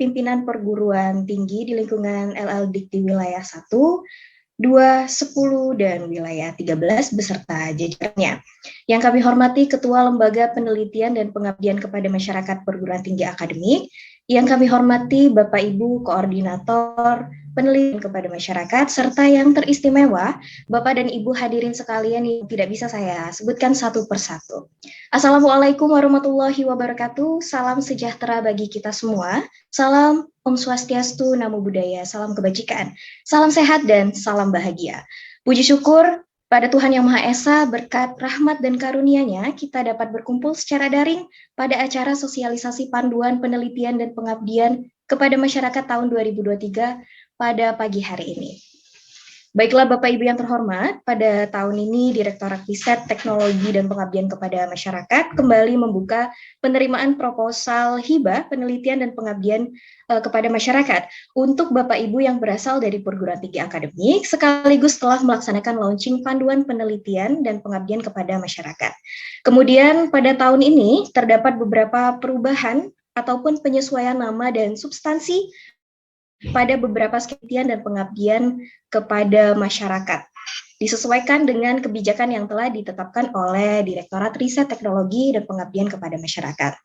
pimpinan perguruan tinggi di lingkungan LLDIK di wilayah 1, 2, 10, dan wilayah 13 beserta jajarannya. Yang kami hormati Ketua Lembaga Penelitian dan Pengabdian kepada Masyarakat Perguruan Tinggi Akademik, yang kami hormati Bapak Ibu Koordinator Penelitian kepada Masyarakat, serta yang teristimewa, Bapak dan Ibu hadirin sekalian yang tidak bisa saya sebutkan satu persatu. Assalamualaikum warahmatullahi wabarakatuh, salam sejahtera bagi kita semua, salam Om Swastiastu, Namo Buddhaya, salam kebajikan. Salam sehat dan salam bahagia. Puji syukur pada Tuhan Yang Maha Esa, berkat rahmat dan karunia-Nya, kita dapat berkumpul secara daring pada acara sosialisasi panduan penelitian dan pengabdian kepada masyarakat tahun 2023 pada pagi hari ini. Baiklah Bapak Ibu yang terhormat, pada tahun ini Direktorat Riset, Teknologi, dan Pengabdian kepada Masyarakat kembali membuka penerimaan proposal hibah penelitian dan pengabdian kepada masyarakat untuk Bapak Ibu yang berasal dari perguruan tinggi akademik, sekaligus telah melaksanakan launching panduan penelitian dan pengabdian kepada masyarakat. Kemudian pada tahun ini terdapat beberapa perubahan ataupun penyesuaian nama dan substansi pada beberapa penelitian dan pengabdian kepada masyarakat, disesuaikan dengan kebijakan yang telah ditetapkan oleh Direktorat Riset, Teknologi, dan Pengabdian kepada Masyarakat.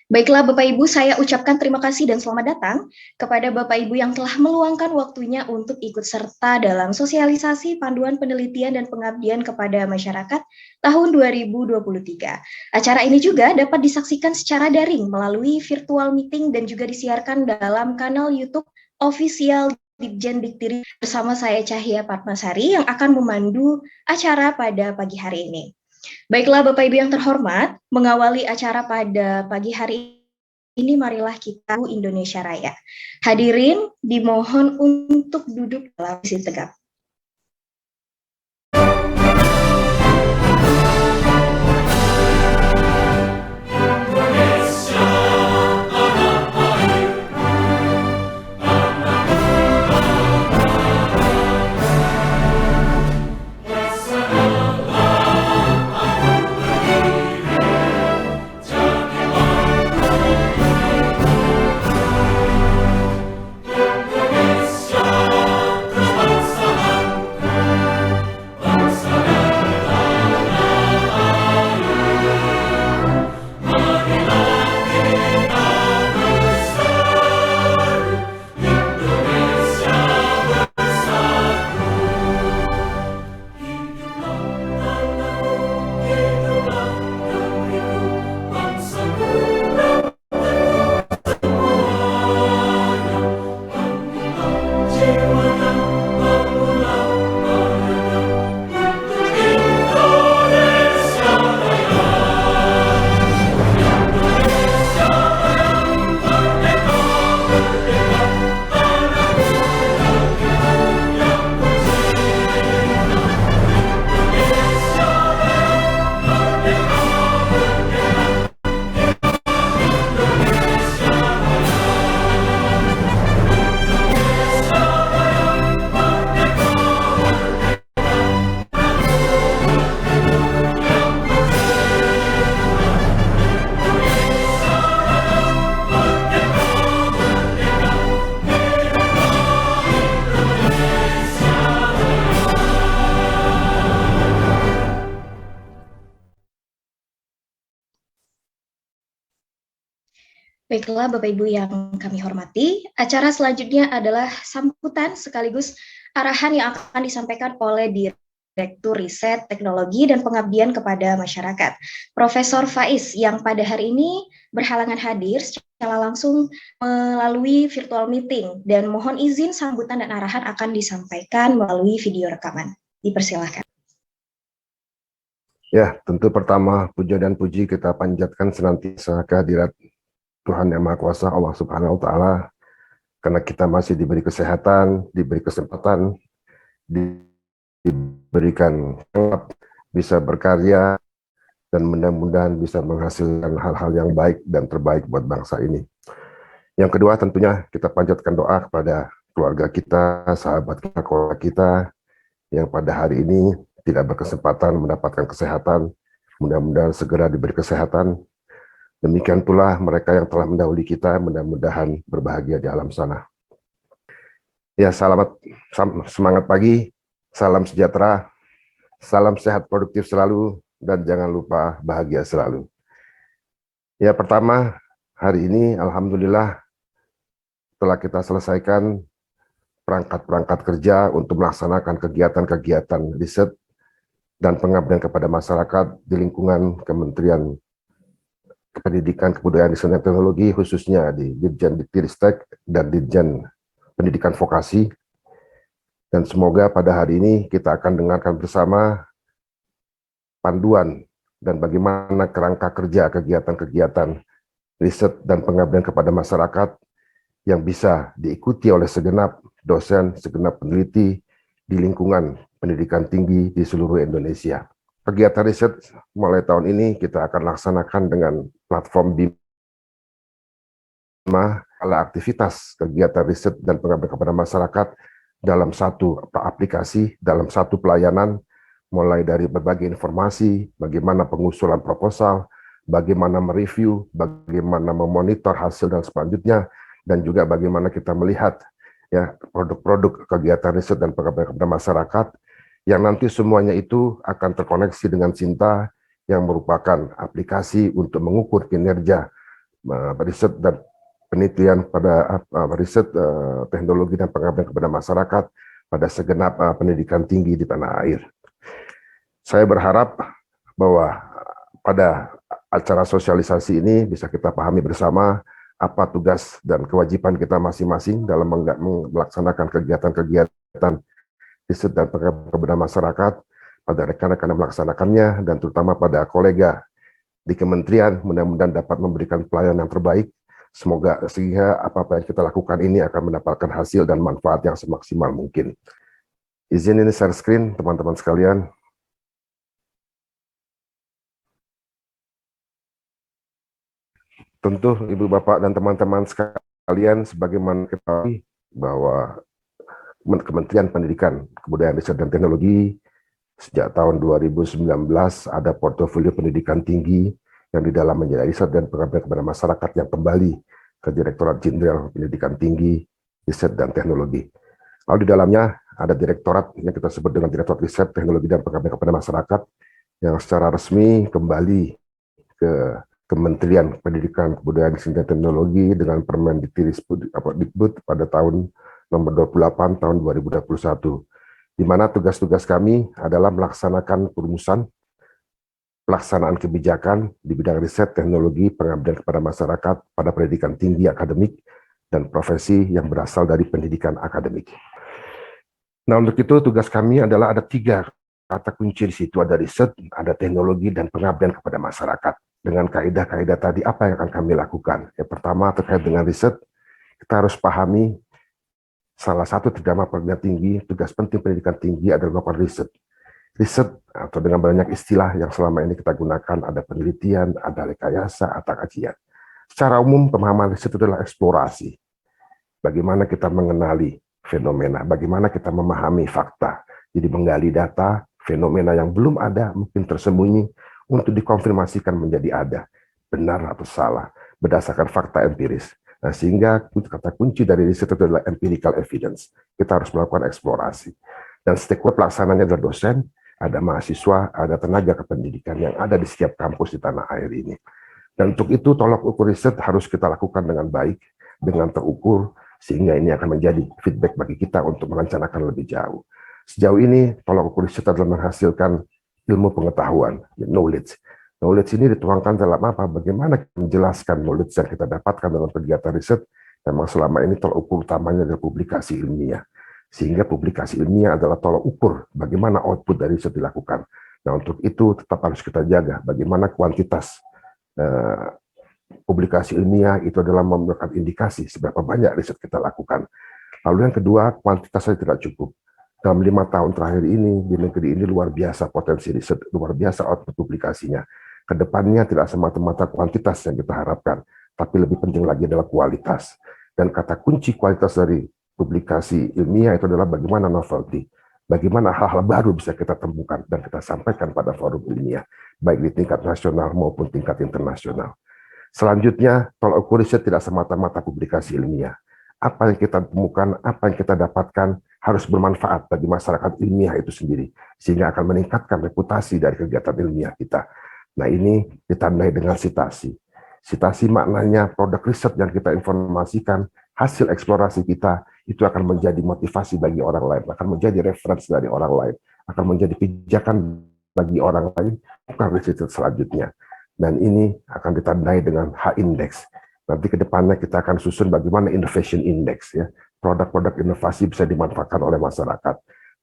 Baiklah Bapak Ibu, saya ucapkan terima kasih dan selamat datang kepada Bapak Ibu yang telah meluangkan waktunya untuk ikut serta dalam sosialisasi panduan penelitian dan pengabdian kepada masyarakat tahun 2023. Acara ini juga dapat disaksikan secara daring melalui virtual meeting dan juga disiarkan dalam kanal YouTube official Ditjen Diktiri bersama saya Cahya Padmasari yang akan memandu acara pada pagi hari ini. Baiklah Bapak Ibu yang terhormat, mengawali acara pada pagi hari ini marilah kita Indonesia Raya. Hadirin dimohon untuk duduk dalam posisi tegak. Baiklah Bapak Ibu yang kami hormati, acara selanjutnya adalah sambutan sekaligus arahan yang akan disampaikan oleh Direktur Riset, Teknologi, dan Pengabdian kepada Masyarakat, Profesor Faiz, yang pada hari ini berhalangan hadir secara langsung melalui virtual meeting, dan mohon izin sambutan dan arahan akan disampaikan melalui video rekaman. Dipersilahkan. Ya, tentu pertama puja dan puji kita panjatkan senantiasa kehadirat Tuhan Yang Maha Kuasa, Allah Subhanahu wa Ta'ala, karena kita masih diberi kesehatan, diberi kesempatan, diberikan bisa berkarya, dan mudah-mudahan bisa menghasilkan hal-hal yang baik dan terbaik buat bangsa ini. Yang kedua, tentunya kita panjatkan doa kepada keluarga kita, sahabat kita, keluarga kita, yang pada hari ini tidak berkesempatan mendapatkan kesehatan, mudah-mudahan segera diberi kesehatan, Demikian pula mereka yang telah mendahului kita, mudah-mudahan berbahagia di alam sana. Ya, semangat pagi, salam sejahtera, salam sehat produktif selalu, dan jangan lupa bahagia selalu. Ya, pertama, hari ini Alhamdulillah telah kita selesaikan perangkat-perangkat kerja untuk melaksanakan kegiatan-kegiatan riset dan pengabdian kepada masyarakat di lingkungan Kementerian Pendidikan, Kebudayaan, Riset dan Teknologi, khususnya di Ditjen Diktiristek dan Ditjen Pendidikan Vokasi. Dan semoga pada hari ini kita akan dengarkan bersama panduan dan bagaimana kerangka kerja kegiatan-kegiatan riset dan pengabdian kepada masyarakat yang bisa diikuti oleh segenap dosen, segenap peneliti di lingkungan pendidikan tinggi di seluruh Indonesia. Kegiatan riset mulai tahun ini kita akan laksanakan dengan platform BIMA, ala aktivitas kegiatan riset dan pengabdian kepada masyarakat dalam satu aplikasi, dalam satu pelayanan, mulai dari berbagai informasi, bagaimana pengusulan proposal, bagaimana mereview, bagaimana memonitor hasil dan selanjutnya, dan juga bagaimana kita melihat ya produk-produk kegiatan riset dan pengabdian kepada masyarakat, yang nanti semuanya itu akan terkoneksi dengan Cinta, yang merupakan aplikasi untuk mengukur kinerja riset dan penelitian pada riset teknologi dan pengabdian kepada masyarakat pada segenap pendidikan tinggi di tanah air. Saya berharap bahwa pada acara sosialisasi ini bisa kita pahami bersama apa tugas dan kewajiban kita masing-masing dalam melaksanakan kegiatan-kegiatan riset dan pengabdian kepada masyarakat, pada rekan-rekan yang melaksanakannya, dan terutama pada kolega di kementerian, mudah-mudahan dapat memberikan pelayanan yang terbaik. Semoga sehingga apa-apa yang kita lakukan ini akan mendapatkan hasil dan manfaat yang semaksimal mungkin. Izin ini share screen, teman-teman sekalian. Tentu Ibu Bapak dan teman-teman sekalian, sebagaimana kita tahu bahwa Kementerian Pendidikan, Kebudayaan, Riset dan Teknologi sejak tahun 2019 ada portofolio pendidikan tinggi yang di dalam menjadi riset dan pengabdian kepada masyarakat yang kembali ke Direktorat Jenderal Pendidikan Tinggi, Riset dan Teknologi. Lalu di dalamnya ada direktorat yang kita sebut dengan Direktorat Riset, Teknologi dan Pengabdian kepada Masyarakat yang secara resmi kembali ke Kementerian Pendidikan, Kebudayaan, Riset dan Teknologi dengan Permendikbud pada tahun nomor 28 tahun 2021, di mana tugas-tugas kami adalah melaksanakan perumusan pelaksanaan kebijakan di bidang riset, teknologi, pengabdian kepada masyarakat pada pendidikan tinggi akademik dan profesi yang berasal dari pendidikan akademik. Nah, untuk itu tugas kami adalah ada 3 kata kunci di situ, ada riset, ada teknologi, dan pengabdian kepada masyarakat. Dengan kaidah-kaidah tadi, apa yang akan kami lakukan? Yang pertama, terkait dengan riset, kita harus pahami salah satu tema pendidikan tinggi, tugas penting pendidikan tinggi adalah melakukan riset. Riset, atau dengan banyak istilah yang selama ini kita gunakan, ada penelitian, ada rekayasa, ada kajian. Secara umum, pemahaman riset itu adalah eksplorasi. Bagaimana kita mengenali fenomena, bagaimana kita memahami fakta. Jadi menggali data, fenomena yang belum ada, mungkin tersembunyi, untuk dikonfirmasikan menjadi ada, benar atau salah, berdasarkan fakta empiris. Nah, sehingga kata kunci dari riset itu adalah empirical evidence. Kita harus melakukan eksplorasi. Dan stakeholder pelaksananya adalah dosen, ada mahasiswa, ada tenaga kependidikan yang ada di setiap kampus di tanah air ini. Dan untuk itu, tolak ukur riset harus kita lakukan dengan baik, dengan terukur, sehingga ini akan menjadi feedback bagi kita untuk merencanakan lebih jauh. Sejauh ini, tolak ukur riset adalah menghasilkan ilmu pengetahuan, knowledge. Knowledge ini dituangkan dalam apa? Bagaimana menjelaskan knowledge yang kita dapatkan dalam kegiatan riset. Memang selama ini tolak ukur utamanya adalah publikasi ilmiah. Sehingga publikasi ilmiah adalah tolak ukur bagaimana output dari riset dilakukan. Nah, untuk itu tetap harus kita jaga bagaimana kuantitas publikasi ilmiah itu adalah memberikan indikasi seberapa banyak riset kita lakukan. Lalu yang kedua, kuantitasnya tidak cukup. Dalam 5 tahun terakhir ini, di negeri ini luar biasa potensi riset, luar biasa output publikasinya. Kedepannya tidak semata-mata kuantitas yang kita harapkan, tapi lebih penting lagi adalah kualitas. Dan kata kunci kualitas dari publikasi ilmiah itu adalah bagaimana novelty, bagaimana hal-hal baru bisa kita temukan dan kita sampaikan pada forum ilmiah, baik di tingkat nasional maupun tingkat internasional. Selanjutnya, tolak ukur riset tidak semata-mata publikasi ilmiah. Apa yang kita temukan, apa yang kita dapatkan harus bermanfaat bagi masyarakat ilmiah itu sendiri, sehingga akan meningkatkan reputasi dari kegiatan ilmiah kita. Nah, ini ditandai dengan sitasi. Sitasi maknanya produk riset yang kita informasikan, hasil eksplorasi kita, itu akan menjadi motivasi bagi orang lain, akan menjadi referensi dari orang lain, akan menjadi pijakan bagi orang lain, bukan riset selanjutnya. Dan ini akan ditandai dengan H-index. Nanti ke depannya kita akan susun bagaimana innovation index, ya, produk-produk inovasi bisa dimanfaatkan oleh masyarakat.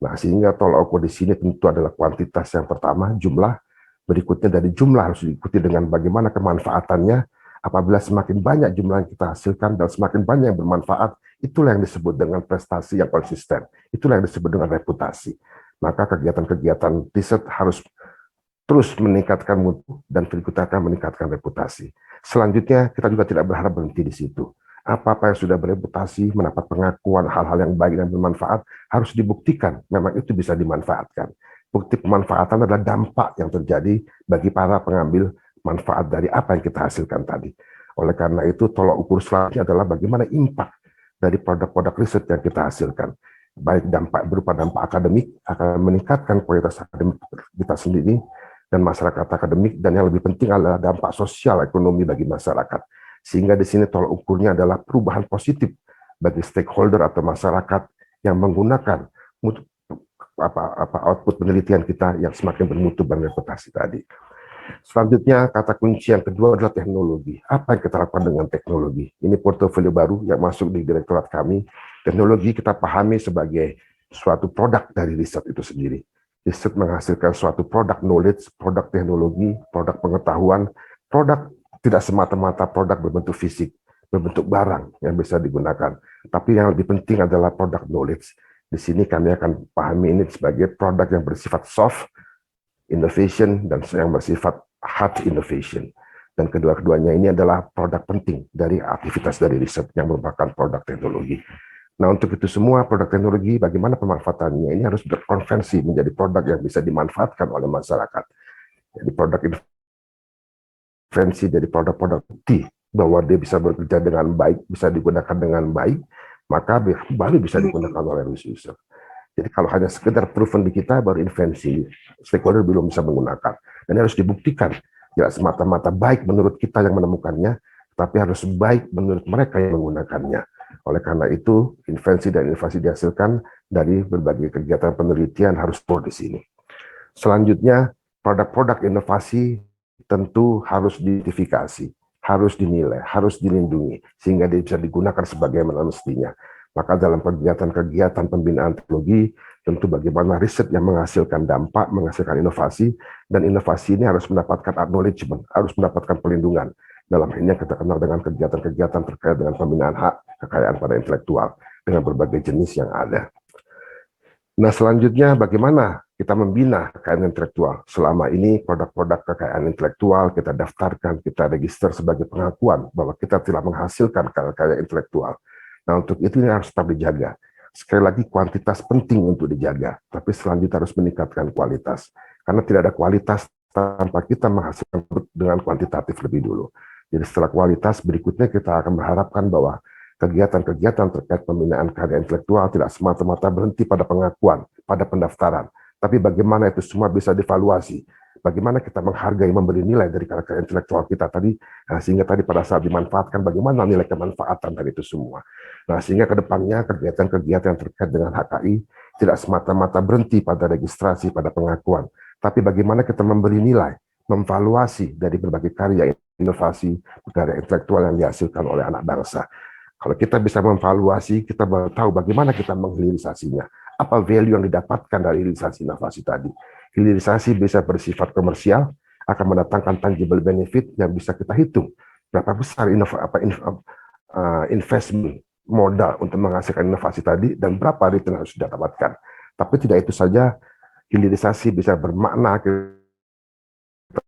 Nah, sehingga tolak ukur di sini tentu adalah kuantitas yang pertama, jumlah. Berikutnya dari jumlah harus diikuti dengan bagaimana kemanfaatannya. Apabila semakin banyak jumlah yang kita hasilkan dan semakin banyak yang bermanfaat, itulah yang disebut dengan prestasi yang konsisten. Itulah yang disebut dengan reputasi. Maka kegiatan-kegiatan riset harus terus meningkatkan mutu dan berikutnya akan meningkatkan reputasi. Selanjutnya, kita juga tidak berharap berhenti di situ. Apa-apa yang sudah bereputasi, mendapat pengakuan hal-hal yang baik dan bermanfaat, harus dibuktikan memang itu bisa dimanfaatkan. Bukti pemanfaatan adalah dampak yang terjadi bagi para pengambil manfaat dari apa yang kita hasilkan tadi. Oleh karena itu, tolak ukur selanjutnya adalah bagaimana impact dari produk-produk riset yang kita hasilkan. Baik dampak berupa dampak akademik, akan meningkatkan kualitas akademik kita sendiri, dan masyarakat akademik, dan yang lebih penting adalah dampak sosial ekonomi bagi masyarakat. Sehingga di sini tolak ukurnya adalah perubahan positif bagi stakeholder atau masyarakat yang menggunakan output penelitian kita yang semakin bermutu dan reputasi tadi. Selanjutnya, kata kunci yang kedua adalah teknologi. Apa yang kita lakukan dengan teknologi? Ini portofolio baru yang masuk di direktorat kami. Teknologi kita pahami sebagai suatu produk dari riset itu sendiri. Riset menghasilkan suatu produk knowledge, produk teknologi, produk pengetahuan, produk tidak semata-mata produk berbentuk fisik, berbentuk barang yang bisa digunakan. Tapi yang lebih penting adalah produk knowledge. Di sini kami akan pahami ini sebagai produk yang bersifat soft innovation dan yang bersifat hard innovation. Dan kedua-keduanya ini adalah produk penting dari aktivitas dari riset yang merupakan produk teknologi. Nah, untuk itu semua produk teknologi, bagaimana pemanfaatannya? Ini harus berkonvensi menjadi produk yang bisa dimanfaatkan oleh masyarakat. Jadi produk intervensi jadi produk-produk bukti bahwa dia bisa bekerja dengan baik, bisa digunakan dengan baik, maka baru bisa digunakan oleh user. Jadi kalau hanya sekedar proven di kita, baru invensi, stakeholder belum bisa menggunakan. Dan harus dibuktikan, tidak semata-mata baik menurut kita yang menemukannya, tapi harus baik menurut mereka yang menggunakannya. Oleh karena itu, invensi dan inovasi dihasilkan dari berbagai kegiatan penelitian harus di sini. Selanjutnya, produk-produk inovasi tentu harus diidentifikasi, harus dinilai, harus dilindungi, sehingga dia bisa digunakan sebagaimana mestinya. Maka dalam kegiatan-kegiatan pembinaan teknologi, tentu bagaimana riset yang menghasilkan dampak, menghasilkan inovasi, dan inovasi ini harus mendapatkan acknowledgement, harus mendapatkan pelindungan. Dalam ini yang kita kenal dengan kegiatan-kegiatan terkait dengan pembinaan hak kekayaan pada intelektual, dengan berbagai jenis yang ada. Nah, selanjutnya bagaimana kita membina kekayaan intelektual? Selama ini produk-produk kekayaan intelektual kita daftarkan, kita register sebagai pengakuan bahwa kita telah menghasilkan kekayaan intelektual. Nah, untuk itu ini harus tetap dijaga. Sekali lagi, kuantitas penting untuk dijaga, tapi selanjutnya harus meningkatkan kualitas. Karena tidak ada kualitas tanpa kita menghasilkan dengan kuantitatif lebih dulu. Jadi setelah kualitas, berikutnya kita akan mengharapkan bahwa kegiatan-kegiatan terkait pembinaan karya intelektual tidak semata-mata berhenti pada pengakuan, pada pendaftaran. Tapi bagaimana itu semua bisa dievaluasi. Bagaimana kita menghargai, memberi nilai dari karya intelektual kita tadi, sehingga tadi pada saat dimanfaatkan, bagaimana nilai kemanfaatan dari itu semua. Nah, sehingga ke depannya kegiatan-kegiatan yang terkait dengan HKI tidak semata-mata berhenti pada registrasi, pada pengakuan, tapi bagaimana kita memberi nilai, memvaluasi dari berbagai karya inovasi, karya intelektual yang dihasilkan oleh anak bangsa. Kalau kita bisa memvaluasi, kita tahu bagaimana kita menghilirisasinya. Apa value yang didapatkan dari hilirisasi inovasi tadi. Hilirisasi bisa bersifat komersial, akan mendatangkan tangible benefit yang bisa kita hitung. Berapa besar investment modal untuk menghasilkan inovasi tadi, dan berapa return harus didapatkan. Tapi tidak itu saja, hilirisasi bisa bermakna kita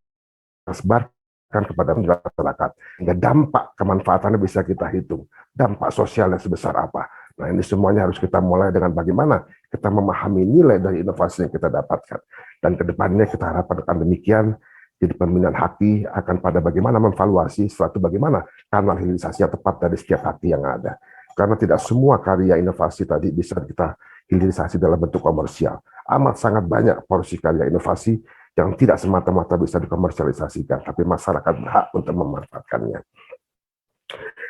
sebarkan kepada masyarakat. Hingga dampak kemanfaatannya bisa kita hitung. Dampak sosialnya sebesar apa. Nah, ini semuanya harus kita mulai dengan bagaimana kita memahami nilai dari inovasi yang kita dapatkan. Dan kedepannya kita harapkan demikian, Jadi pembinaan haki akan pada bagaimana memvaluasi suatu bagaimana kanal hilirisasinya tepat dari setiap haki yang ada. Karena tidak semua karya inovasi tadi bisa kita hilirisasi dalam bentuk komersial. Amat sangat banyak porsi karya inovasi yang tidak semata-mata bisa dikomersialisasikan, tapi masyarakat berhak untuk memanfaatkannya.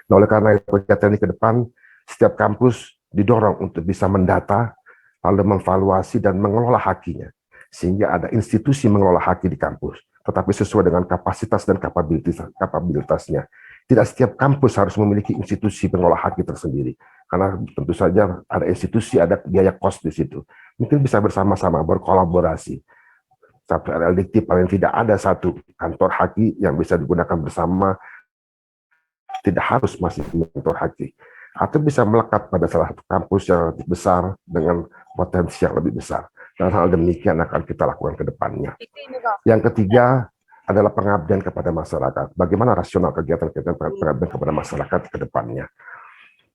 Nah, oleh karena itu, kegiatan ini ke depan, setiap kampus didorong untuk bisa mendata, lalu memvaluasi dan mengelola hakinya. Sehingga ada institusi mengelola haki di kampus, tetapi sesuai dengan kapasitas dan kapabilitasnya. Tidak setiap kampus harus memiliki institusi pengelola haki tersendiri, karena tentu saja ada institusi, ada biaya kos di situ. Mungkin bisa bersama-sama berkolaborasi. Satu LLDikti paling tidak ada satu kantor haki yang bisa digunakan bersama, tidak harus masih kantor haki, atau bisa melekat pada salah satu kampus yang lebih besar dengan potensi yang lebih besar. Dan hal demikian akan kita lakukan ke depannya. Yang ketiga adalah pengabdian kepada masyarakat. Bagaimana rasional kegiatan-kegiatan pengabdian kepada masyarakat ke depannya?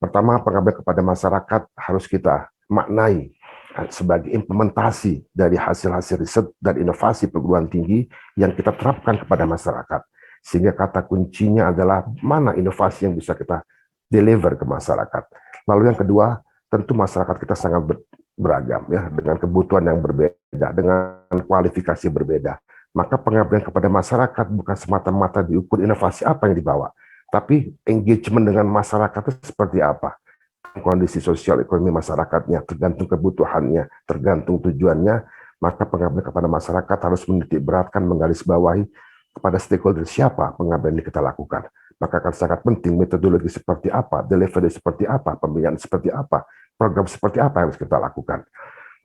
Pertama, pengabdian kepada masyarakat harus kita maknai sebagai implementasi dari hasil-hasil riset dan inovasi perguruan tinggi yang kita terapkan kepada masyarakat. Sehingga kata kuncinya adalah mana inovasi yang bisa kita deliver ke masyarakat. Lalu yang kedua, tentu masyarakat kita sangat beragam ya, dengan kebutuhan yang berbeda, dengan kualifikasi berbeda. Maka pengabdian kepada masyarakat bukan semata-mata diukur inovasi apa yang dibawa, tapi engagement dengan masyarakat itu seperti apa. Kondisi sosial ekonomi masyarakatnya, tergantung kebutuhannya, tergantung tujuannya, maka pengabdian kepada masyarakat harus menitik beratkan, menggarisbawahi kepada stakeholder siapa pengabdian yang kita lakukan. Maka akan sangat penting metodologi seperti apa, delivery seperti apa, pembinaan seperti apa, program seperti apa yang harus kita lakukan.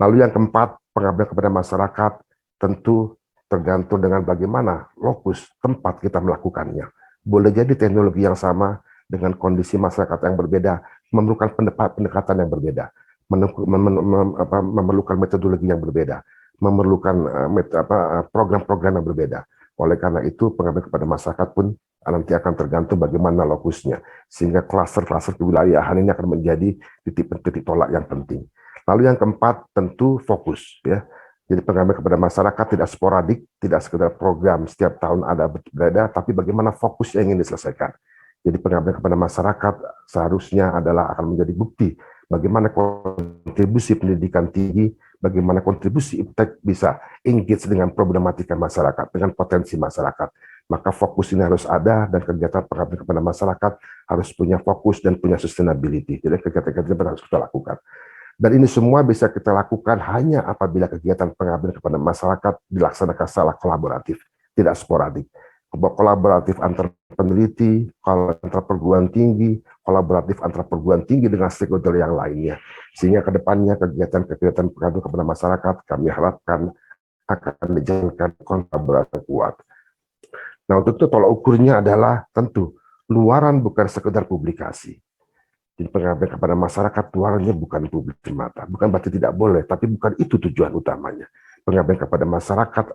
Lalu yang keempat, pengabdian kepada masyarakat tentu tergantung dengan bagaimana lokus tempat kita melakukannya. Boleh jadi teknologi yang sama dengan kondisi masyarakat yang berbeda memerlukan pendekatan yang berbeda, memerlukan metodologi yang berbeda, memerlukan program-program yang berbeda. Oleh karena itu, pengabdian kepada masyarakat pun nanti akan tergantung bagaimana lokusnya, sehingga klaster-klaster kewilayahan ini akan menjadi titik-titik tolak yang penting. Lalu yang keempat, tentu fokus, ya. Jadi pengabdian kepada masyarakat tidak sporadik, tidak sekedar program setiap tahun ada berbeda, tapi bagaimana fokus yang ingin diselesaikan. Jadi pengabdian kepada masyarakat seharusnya adalah akan menjadi bukti bagaimana kontribusi pendidikan tinggi, bagaimana kontribusi iptek bisa engage dengan problematika masyarakat, dengan potensi masyarakat. Maka fokus ini harus ada dan kegiatan pengabdian kepada masyarakat harus punya fokus dan punya sustainability. Jadi kegiatan-kegiatan harus kita lakukan. Dan ini semua bisa kita lakukan hanya apabila kegiatan pengabdian kepada masyarakat dilaksanakan secara kolaboratif, tidak sporadik. Kolaboratif antar peneliti, antar perguruan tinggi, kolaboratif antar perguruan tinggi dengan stakeholder yang lainnya. Sehingga ke depannya kegiatan-kegiatan pengabdian kepada masyarakat kami harapkan akan dijalankan kolaborasi kuat. Nah, untuk itu tolak ukurnya adalah tentu luaran bukan sekedar publikasi. Jadi pengabdian kepada masyarakat luarnya bukan publik semata, bukan berarti tidak boleh, tapi bukan itu tujuan utamanya. Pengabdian kepada masyarakat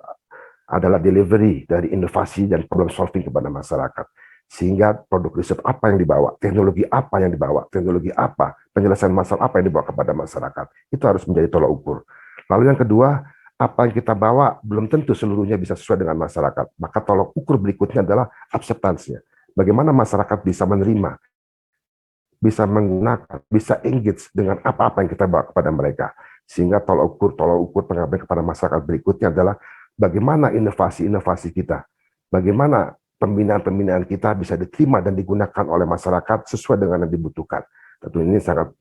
adalah delivery dari inovasi dan problem solving kepada masyarakat. Sehingga produk riset apa yang dibawa, teknologi apa yang dibawa, teknologi apa, penyelesaian masalah apa yang dibawa kepada masyarakat. Itu harus menjadi tolak ukur. Lalu yang kedua, apa yang kita bawa belum tentu seluruhnya bisa sesuai dengan masyarakat. Maka tolak ukur berikutnya adalah akseptansinya. Bagaimana masyarakat bisa menerima, bisa menggunakan, bisa engage dengan apa-apa yang kita bawa kepada mereka. Sehingga tolak ukur pengabdian kepada masyarakat berikutnya adalah bagaimana inovasi-inovasi kita, bagaimana pembinaan-pembinaan kita bisa diterima dan digunakan oleh masyarakat sesuai dengan yang dibutuhkan. Tentu ini sangat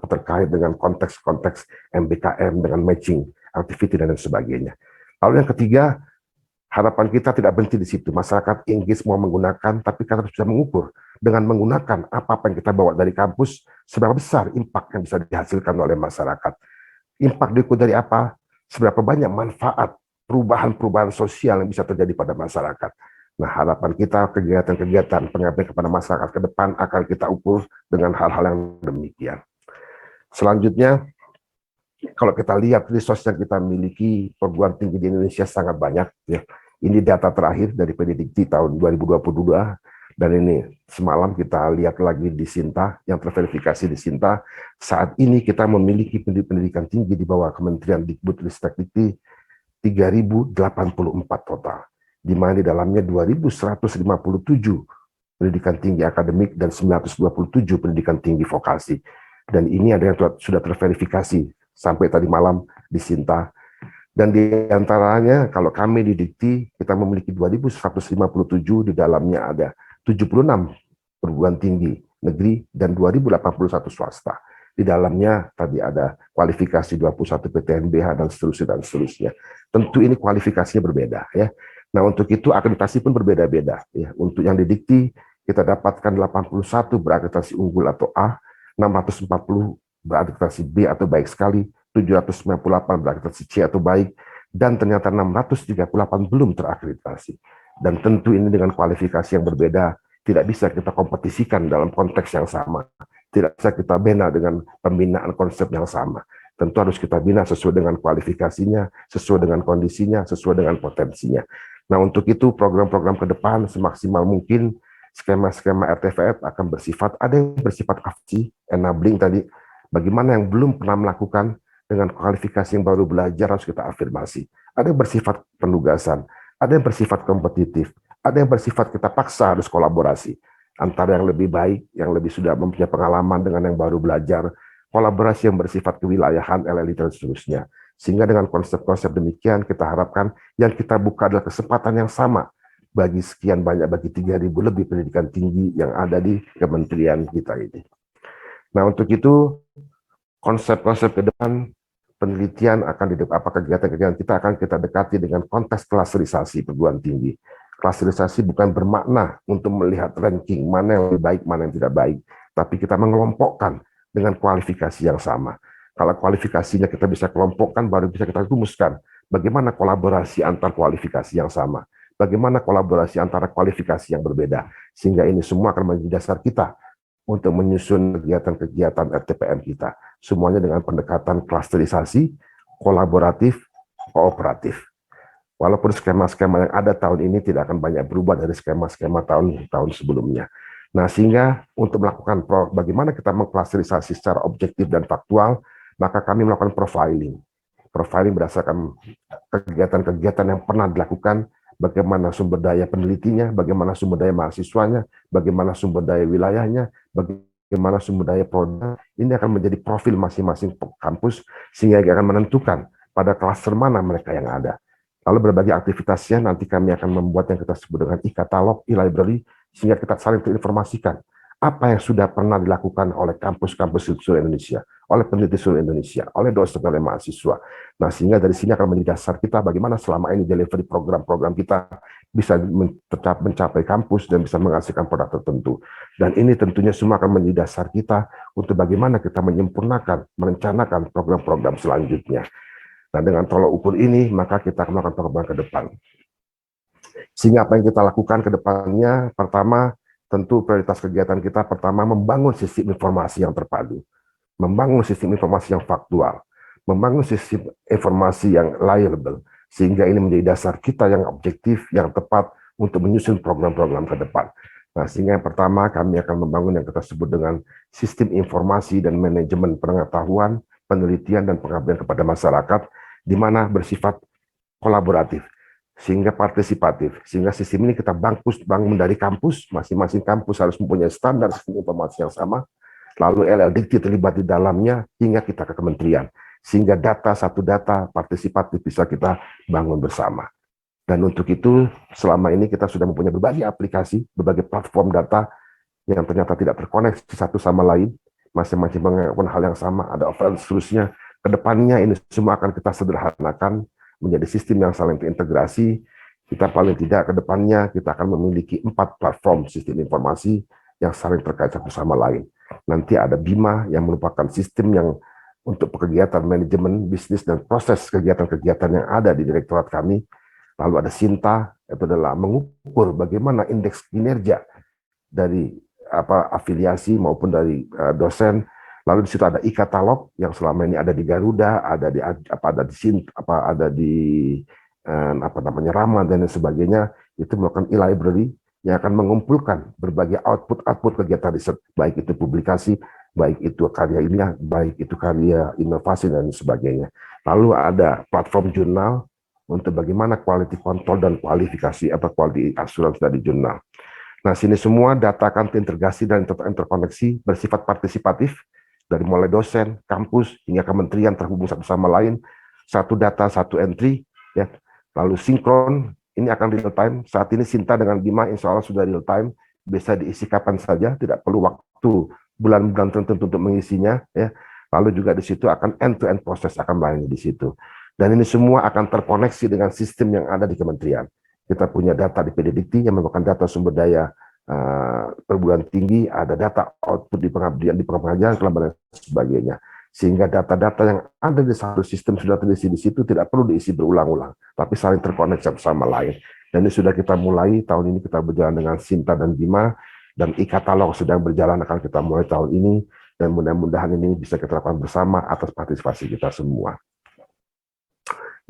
terkait dengan konteks-konteks MBKM, dengan matching activity dan sebagainya. Lalu yang ketiga, harapan kita tidak berhenti di situ. Masyarakat engage mau menggunakan, tapi kita harus bisa mengukur dengan menggunakan apa-apa yang kita bawa dari kampus, seberapa besar impact yang bisa dihasilkan oleh masyarakat. Impact diukur dari apa? Seberapa banyak manfaat perubahan-perubahan sosial yang bisa terjadi pada masyarakat. Nah, harapan kita kegiatan-kegiatan pengabdian kepada masyarakat ke depan akan kita ukur dengan hal-hal yang demikian. Selanjutnya, kalau kita lihat resource yang kita miliki, perguruan tinggi di Indonesia sangat banyak. Ya. Ini data terakhir dari Pendikti tahun 2022, dan ini semalam kita lihat lagi di Sinta, yang terverifikasi di Sinta. Saat ini kita memiliki pendidikan tinggi di bawah Kementerian Dikbud Ristek Dikti 3.084 total. di mana di dalamnya 2.157 pendidikan tinggi akademik dan 927 pendidikan tinggi vokasi. Dan ini ada yang sudah terverifikasi sampai tadi malam di Sinta. Dan di antaranya kalau kami di Dikti, kita memiliki 2.157, di dalamnya ada 76 perguruan tinggi negeri dan 2.081 swasta. Di dalamnya tadi ada kualifikasi 21 PTNBH dan seterusnya dan seterusnya. Tentu ini kualifikasinya berbeda ya. Nah, untuk itu akreditasi pun berbeda-beda ya. Untuk yang di Dikti kita dapatkan 81 berakreditasi unggul atau A, 640 berakreditasi B atau baik sekali, 798 berakreditasi C atau baik, dan ternyata 638 belum terakreditasi. Dan tentu ini dengan kualifikasi yang berbeda, tidak bisa kita kompetisikan dalam konteks yang sama. Tidak bisa kita bina dengan pembinaan konsep yang sama. Tentu harus kita bina sesuai dengan kualifikasinya, sesuai dengan kondisinya, sesuai dengan potensinya. Nah, untuk itu program-program ke depan semaksimal mungkin skema-skema RTVF akan bersifat, ada yang bersifat afci, enabling tadi, bagaimana yang belum pernah melakukan dengan kualifikasi yang baru belajar harus kita afirmasi. Ada yang bersifat penugasan, ada yang bersifat kompetitif, ada yang bersifat kita paksa harus kolaborasi antara yang lebih baik, yang lebih sudah mempunyai pengalaman dengan yang baru belajar, kolaborasi yang bersifat kewilayahan, LLI dan seterusnya. Sehingga dengan konsep-konsep demikian kita harapkan yang kita buka adalah kesempatan yang sama bagi sekian banyak, bagi 3.000 lebih pendidikan tinggi yang ada di kementerian kita ini. Nah, untuk itu konsep-konsep ke depan penelitian akan apa kegiatan-kegiatan kita akan kita dekati dengan konteks klasterisasi perguruan tinggi. Klasterisasi bukan bermakna untuk melihat ranking mana yang lebih baik, mana yang tidak baik, tapi kita mengelompokkan dengan kualifikasi yang sama. Kalau kualifikasinya kita bisa kelompokkan, baru bisa kita rumuskan bagaimana kolaborasi antar kualifikasi yang sama, bagaimana kolaborasi antara kualifikasi yang berbeda, sehingga ini semua akan menjadi dasar kita untuk menyusun kegiatan-kegiatan RTPM kita. Semuanya dengan pendekatan klasterisasi, kolaboratif, kooperatif. Walaupun skema-skema yang ada tahun ini tidak akan banyak berubah dari skema-skema tahun-tahun sebelumnya. Nah, sehingga untuk melakukan bagaimana kita mengklasterisasi secara objektif dan faktual, maka kami melakukan profiling. Profiling berdasarkan kegiatan-kegiatan yang pernah dilakukan, bagaimana sumber daya penelitinya, bagaimana sumber daya mahasiswanya, bagaimana sumber daya wilayahnya, bagaimana sumber daya produk. Ini akan menjadi profil masing-masing kampus, sehingga akan menentukan pada klaster mana mereka yang ada. Lalu berbagai aktivitasnya nanti kami akan membuat yang kita sebut dengan e-katalog, e-library, sehingga kita saling terinformasikan apa yang sudah pernah dilakukan oleh kampus-kampus di seluruh Indonesia, oleh peneliti seluruh Indonesia, oleh dosen, oleh mahasiswa. Nah, sehingga dari sini akan menjadi dasar kita bagaimana selama ini delivery program-program kita bisa mencapai kampus dan bisa menghasilkan produk tertentu. Dan ini tentunya semua akan menjadi dasar kita untuk bagaimana kita menyempurnakan, merencanakan program-program selanjutnya. Nah, dengan tolok ukur ini, maka kita akan melakukan program ke depan. Sehingga apa yang kita lakukan ke depannya, pertama, tentu prioritas kegiatan kita, pertama, membangun sistem informasi yang terpadu, membangun sistem informasi yang faktual, membangun sistem informasi yang reliable, sehingga ini menjadi dasar kita yang objektif, yang tepat untuk menyusun program-program ke depan. Nah, sehingga yang pertama, kami akan membangun yang kita sebut dengan sistem informasi dan manajemen pengetahuan, penelitian, dan pengabdian kepada masyarakat, di mana bersifat kolaboratif, sehingga partisipatif, sehingga sistem ini kita bangun dari kampus, masing-masing kampus harus mempunyai standar sistem informasi yang sama, lalu LLDikti terlibat di dalamnya, hingga kita ke kementerian, sehingga satu data partisipatif bisa kita bangun bersama. Dan untuk itu, selama ini kita sudah mempunyai berbagai aplikasi, berbagai platform data yang ternyata tidak terkoneksi satu sama lain, masing-masing melakukan hal yang sama, ada offline seterusnya. Kedepannya ini semua akan kita sederhanakan menjadi sistem yang saling terintegrasi. Kita paling tidak kedepannya kita akan memiliki 4 platform sistem informasi yang saling terkait satu sama lain. Nanti ada Bima yang merupakan sistem yang untuk kegiatan manajemen bisnis dan proses kegiatan-kegiatan yang ada di direktorat kami. Lalu ada Sinta, itu adalah mengukur bagaimana indeks kinerja dari afiliasi maupun dari dosen. Lalu di situ ada e-katalog yang selama ini ada di Garuda, ada di Rama dan sebagainya. Itu melakukan e-library yang akan mengumpulkan berbagai output kegiatan riset, baik itu publikasi, baik itu karya ilmiah, baik itu karya inovasi dan sebagainya. Lalu ada platform jurnal untuk bagaimana quality control dan kualifikasi atau quality assurance dari jurnal. Nah, sini semua data akan terintegrasi dan interkoneksi bersifat partisipatif dari mulai dosen, kampus, hingga kementerian terhubung satu sama lain, satu data, satu entry, ya. Lalu sinkron, ini akan real time. Saat ini Sinta dengan Bima insya Allah sudah real time, bisa diisi kapan saja, tidak perlu waktu bulan-bulan tertentu untuk mengisinya, ya. Lalu juga di situ akan end-to-end proses akan melayani di situ. Dan ini semua akan terkoneksi dengan sistem yang ada di kementerian. Kita punya data di PDDikti yang merupakan data sumber daya perguruan tinggi, ada data output di pengabdian, di pengajaran, dan sebagainya. Sehingga data-data yang ada di satu sistem sudah terisi di situ, tidak perlu diisi berulang-ulang, tapi saling terkoneksi bersama lain. Dan ini sudah kita mulai, tahun ini kita berjalan dengan Sinta dan Bima, dan e-katalog sedang berjalan, akan kita mulai tahun ini, dan mudah-mudahan ini bisa kita lakukan bersama atas partisipasi kita semua.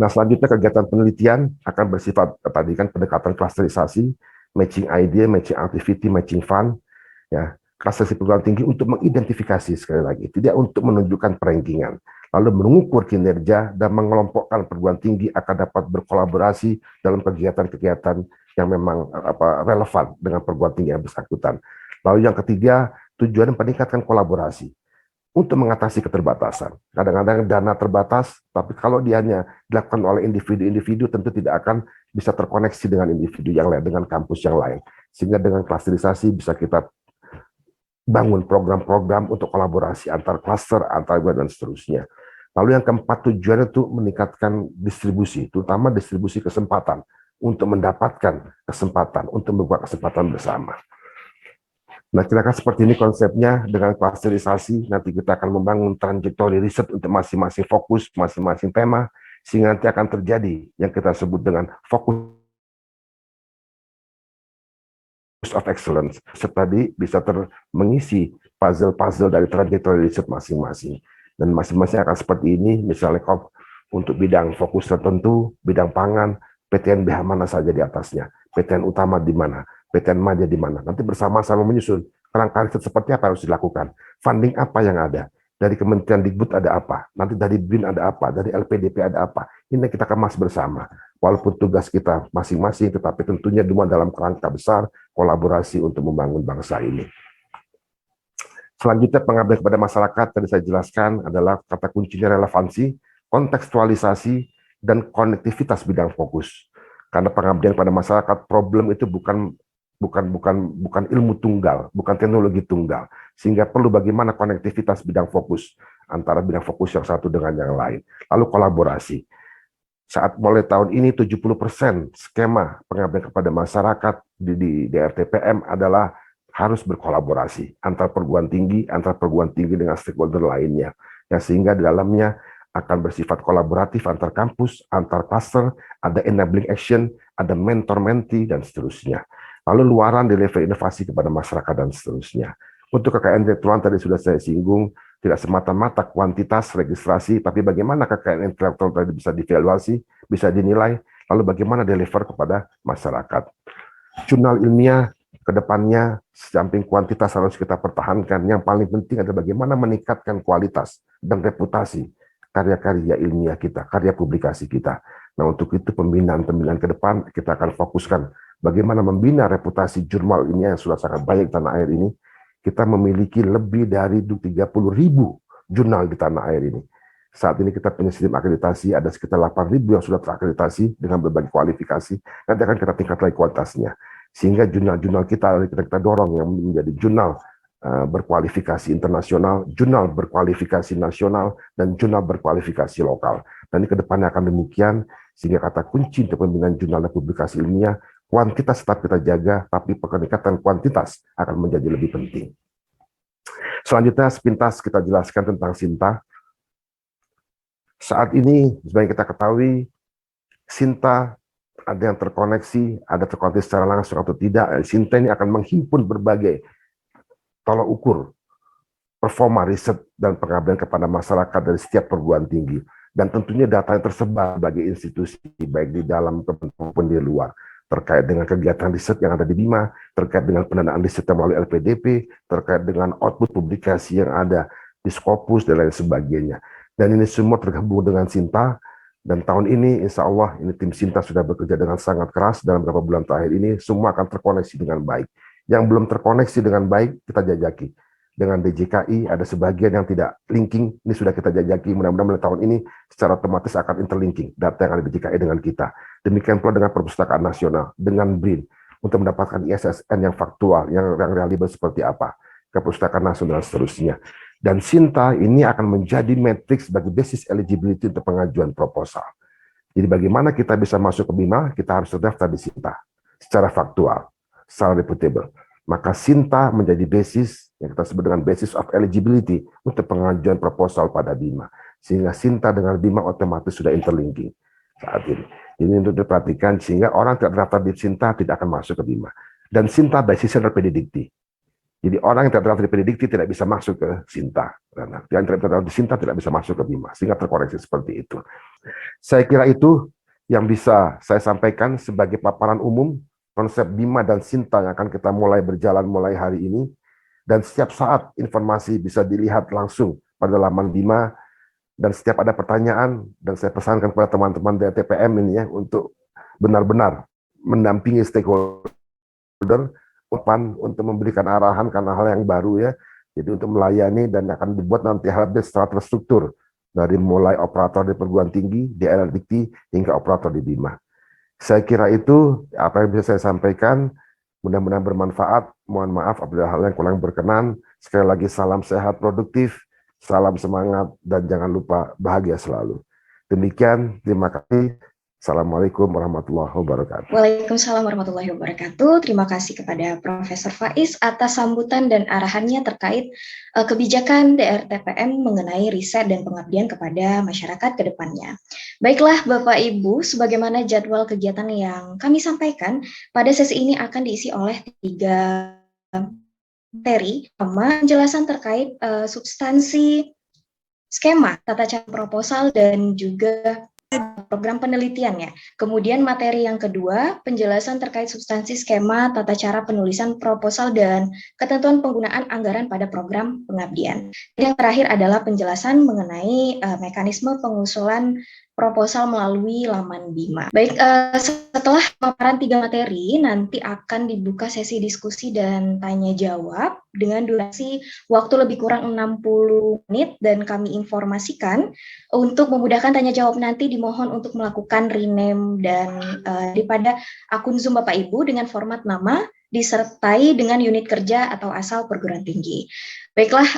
Nah, selanjutnya kegiatan penelitian akan bersifat, tadi kan pendekatan klasterisasi, matching idea, matching activity, matching fund, ya, klasterisasi perguruan tinggi untuk mengidentifikasi sekali lagi, tidak untuk menunjukkan perankingan, lalu mengukur kinerja dan mengelompokkan perguruan tinggi akan dapat berkolaborasi dalam kegiatan-kegiatan yang memang relevan dengan perguruan tinggi yang bersangkutan. Lalu yang ketiga, tujuan meningkatkan kolaborasi untuk mengatasi keterbatasan. Kadang-kadang dana terbatas, tapi kalau dia hanya dilakukan oleh individu-individu, tentu tidak akan bisa terkoneksi dengan individu yang lain, dengan kampus yang lain. Sehingga dengan klasterisasi bisa kita bangun program-program untuk kolaborasi antar klaster, antar dan seterusnya. Lalu yang keempat, tujuannya itu meningkatkan distribusi, terutama distribusi kesempatan, untuk mendapatkan kesempatan, untuk membuat kesempatan bersama. Nah, kira-kira seperti ini konsepnya. Dengan klasterisasi, nanti kita akan membangun trajektori riset untuk masing-masing fokus, masing-masing tema, sehingga nanti akan terjadi yang kita sebut dengan fokus of excellence. Tadi bisa mengisi puzzle-puzzle dari trajektori riset masing-masing. Dan masing-masing akan seperti ini, misalnya untuk bidang fokus tertentu, bidang pangan, PTN BH mana saja di atasnya, PTN utama di mana, PTN Maja di mana. Nanti bersama-sama menyusun kerangka riset seperti apa harus dilakukan, funding apa yang ada, dari Kementerian Dikbud ada apa, nanti dari BIN ada apa, dari LPDP ada apa. Ini kita kemas bersama. Walaupun tugas kita masing-masing, tetapi tentunya cuma dalam kerangka besar kolaborasi untuk membangun bangsa ini. Selanjutnya pengabdian kepada masyarakat, tadi saya jelaskan adalah kata kuncinya relevansi, kontekstualisasi, dan konektivitas bidang fokus. Karena pengabdian kepada masyarakat, problem itu bukan ilmu tunggal, bukan teknologi tunggal, sehingga perlu bagaimana konektivitas bidang fokus antara bidang fokus yang satu dengan yang lain. Lalu kolaborasi. Saat mulai tahun ini 70% skema pengabdian kepada masyarakat di DRTPM adalah harus berkolaborasi antar perguruan tinggi dengan stakeholder lainnya, ya, sehingga di dalamnya akan bersifat kolaboratif antar kampus, antar cluster, ada enabling action, ada mentor-mentee, dan seterusnya. Lalu luaran di level inovasi kepada masyarakat, dan seterusnya. Untuk kekayaan intelektual tadi sudah saya singgung, tidak semata-mata kuantitas registrasi, tapi bagaimana kekayaan intelektual tadi bisa dievaluasi, bisa dinilai, lalu bagaimana deliver kepada masyarakat. Jurnal ilmiah ke depannya, samping kuantitas harus kita pertahankan, yang paling penting adalah bagaimana meningkatkan kualitas dan reputasi karya-karya ilmiah kita, karya publikasi kita. Nah, untuk itu pembinaan-pembinaan ke depan kita akan fokuskan bagaimana membina reputasi jurnal ilmiah yang sudah sangat baik di tanah air ini. Kita memiliki lebih dari 30.000 jurnal di tanah air ini. Saat ini kita punya sistem akreditasi, ada sekitar 8.000 yang sudah terakreditasi dengan berbagai kualifikasi. Nanti akan kita tingkat lagi kualitasnya. Sehingga jurnal-jurnal kita dorong yang menjadi jurnal berkualifikasi internasional, jurnal berkualifikasi nasional, dan jurnal berkualifikasi lokal. Dan ke depannya akan demikian, sehingga kata kunci untuk pembinaan jurnal dan publikasi ilmiah, kuantitas tetap kita jaga, tapi peningkatan kuantitas akan menjadi lebih penting. Selanjutnya, sepintas kita jelaskan tentang Sinta. Saat ini, sebagai kita ketahui, Sinta ada yang terkoneksi, ada terkoneksi secara langsung atau tidak. Sinta ini akan menghimpun berbagai tolak ukur performa riset dan pengabdian kepada masyarakat dari setiap perguruan tinggi, dan tentunya data yang tersebar bagi institusi baik di dalam maupun di luar terkait dengan kegiatan riset yang ada di Bima, terkait dengan pendanaan riset melalui LPDP, terkait dengan output publikasi yang ada di Scopus dan lain sebagainya. Dan ini semua tergabung dengan Sinta, Dan tahun ini, insya Allah, ini tim Sinta sudah bekerja dengan sangat keras dalam beberapa bulan terakhir ini, semua akan terkoneksi dengan baik. Yang belum terkoneksi dengan baik, kita jajaki. Dengan DJKI, ada sebagian yang tidak linking, ini sudah kita jajaki, mudah-mudahan mulai tahun ini secara otomatis akan interlinking, data yang ada di DJKI dengan kita. Demikian pula dengan Perpustakaan Nasional, dengan BRIN, untuk mendapatkan ISSN yang faktual, yang reliable seperti apa, ke Perpustakaan Nasional dan seterusnya. Dan Sinta ini akan menjadi matriks bagi basis eligibility untuk pengajuan proposal. Jadi bagaimana kita bisa masuk ke BIMA, kita harus terdaftar di Sinta secara faktual, secara reputable. Maka Sinta menjadi basis yang kita sebut dengan basis of eligibility untuk pengajuan proposal pada BIMA. Sehingga Sinta dengan BIMA otomatis sudah interlinking saat ini. Ini untuk diperhatikan sehingga orang tidak terdaftar di Sinta tidak akan masuk ke BIMA. Dan Sinta basisnya adalah PDDikti. Jadi orang yang terdaftar di PDDikti tidak bisa masuk ke Sinta. Yang terdaftar di Sinta tidak bisa masuk ke BIMA. Sehingga terkoreksi seperti itu. Saya kira itu yang bisa saya sampaikan sebagai paparan umum konsep BIMA dan Sinta yang akan kita mulai berjalan mulai hari ini. Dan setiap saat informasi bisa dilihat langsung pada laman BIMA. Dan setiap ada pertanyaan, dan saya pesankan kepada teman-teman dari TPM ini ya, untuk benar-benar mendampingi stakeholder untuk memberikan arahan karena hal yang baru ya. Jadi untuk melayani dan akan dibuat nanti hal secara terstruktur dari mulai operator di perguruan tinggi, di LLDikti hingga operator di BIMA. Saya kira itu apa yang bisa saya sampaikan. Mudah-mudahan bermanfaat. Mohon maaf apabila hal yang kurang berkenan. Sekali lagi salam sehat produktif, salam semangat dan jangan lupa bahagia selalu. Demikian, terima kasih. Assalamualaikum warahmatullahi wabarakatuh. Waalaikumsalam warahmatullahi wabarakatuh. Terima kasih kepada Profesor Faiz atas sambutan dan arahannya terkait kebijakan DRTPM mengenai riset dan pengabdian kepada masyarakat ke depannya. Baiklah Bapak Ibu, sebagaimana jadwal kegiatan yang kami sampaikan, pada sesi ini akan diisi oleh 3 materi. Pertama, penjelasan terkait substansi skema tata cara proposal dan juga program penelitiannya. Kemudian materi yang kedua, penjelasan terkait substansi skema tata cara penulisan proposal dan ketentuan penggunaan anggaran pada program pengabdian. Dan yang terakhir adalah penjelasan mengenai mekanisme pengusulan proposal melalui laman BIMA. Baik, setelah paparan 3 materi, nanti akan dibuka sesi diskusi dan tanya jawab dengan durasi waktu lebih kurang 60 menit dan kami informasikan untuk memudahkan tanya jawab nanti dimohon untuk melakukan rename dan daripada akun Zoom Bapak Ibu dengan format nama disertai dengan unit kerja atau asal perguruan tinggi. Baiklah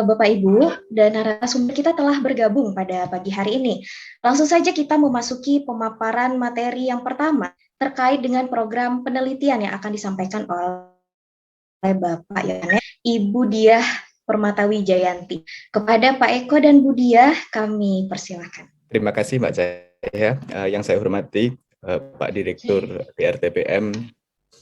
Bapak Ibu dan narasumber kita telah bergabung pada pagi hari ini. Langsung saja kita memasuki pemaparan materi yang pertama terkait dengan program penelitian yang akan disampaikan oleh Bapak Ibu Diah Permatawi Jayanti. Kepada Pak Eko dan Bu Diah, kami persilakan. Terima kasih Mbak Cahya. Yang saya hormati Pak Direktur DRTPM,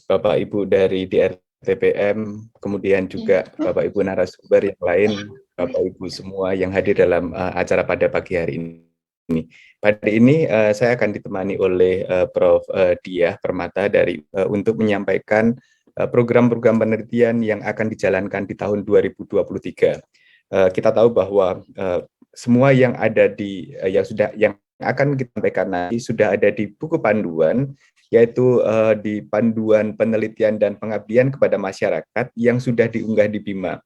Bapak Ibu dari DRTPM, kemudian juga Bapak Ibu narasumber yang lain, Bapak Ibu semua yang hadir dalam acara pada pagi hari ini. Pada ini saya akan ditemani oleh Prof. Diah Permata untuk menyampaikan program-program penelitian yang akan dijalankan di tahun 2023. Kita tahu bahwa semua yang ada yang akan kita sampaikan nanti sudah ada di buku panduan, yaitu di panduan penelitian dan pengabdian kepada masyarakat yang sudah diunggah di BIMA.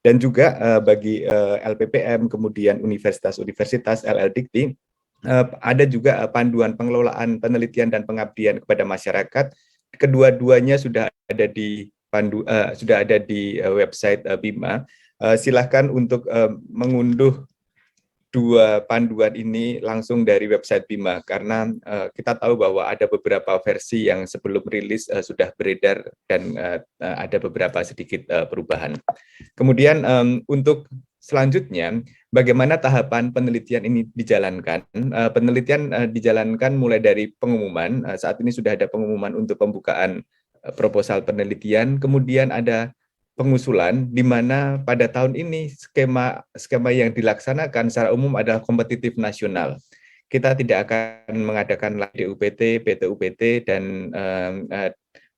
Dan juga bagi LPPM, kemudian universitas-universitas, LLDikti, ada juga panduan pengelolaan penelitian dan pengabdian kepada masyarakat. Kedua-duanya sudah ada di website BIMA. Silahkan untuk mengunduh 2 panduan ini langsung dari website BIMA, karena kita tahu bahwa ada beberapa versi yang sebelum rilis sudah beredar dan ada beberapa sedikit perubahan. Kemudian untuk selanjutnya, bagaimana tahapan penelitian ini dijalankan? Penelitian dijalankan mulai dari pengumuman. Saat ini sudah ada pengumuman untuk pembukaan proposal penelitian, kemudian ada pengusulan, di mana pada tahun ini skema yang dilaksanakan secara umum adalah kompetitif nasional. Kita tidak akan mengadakan DUPT, PTUPT, dan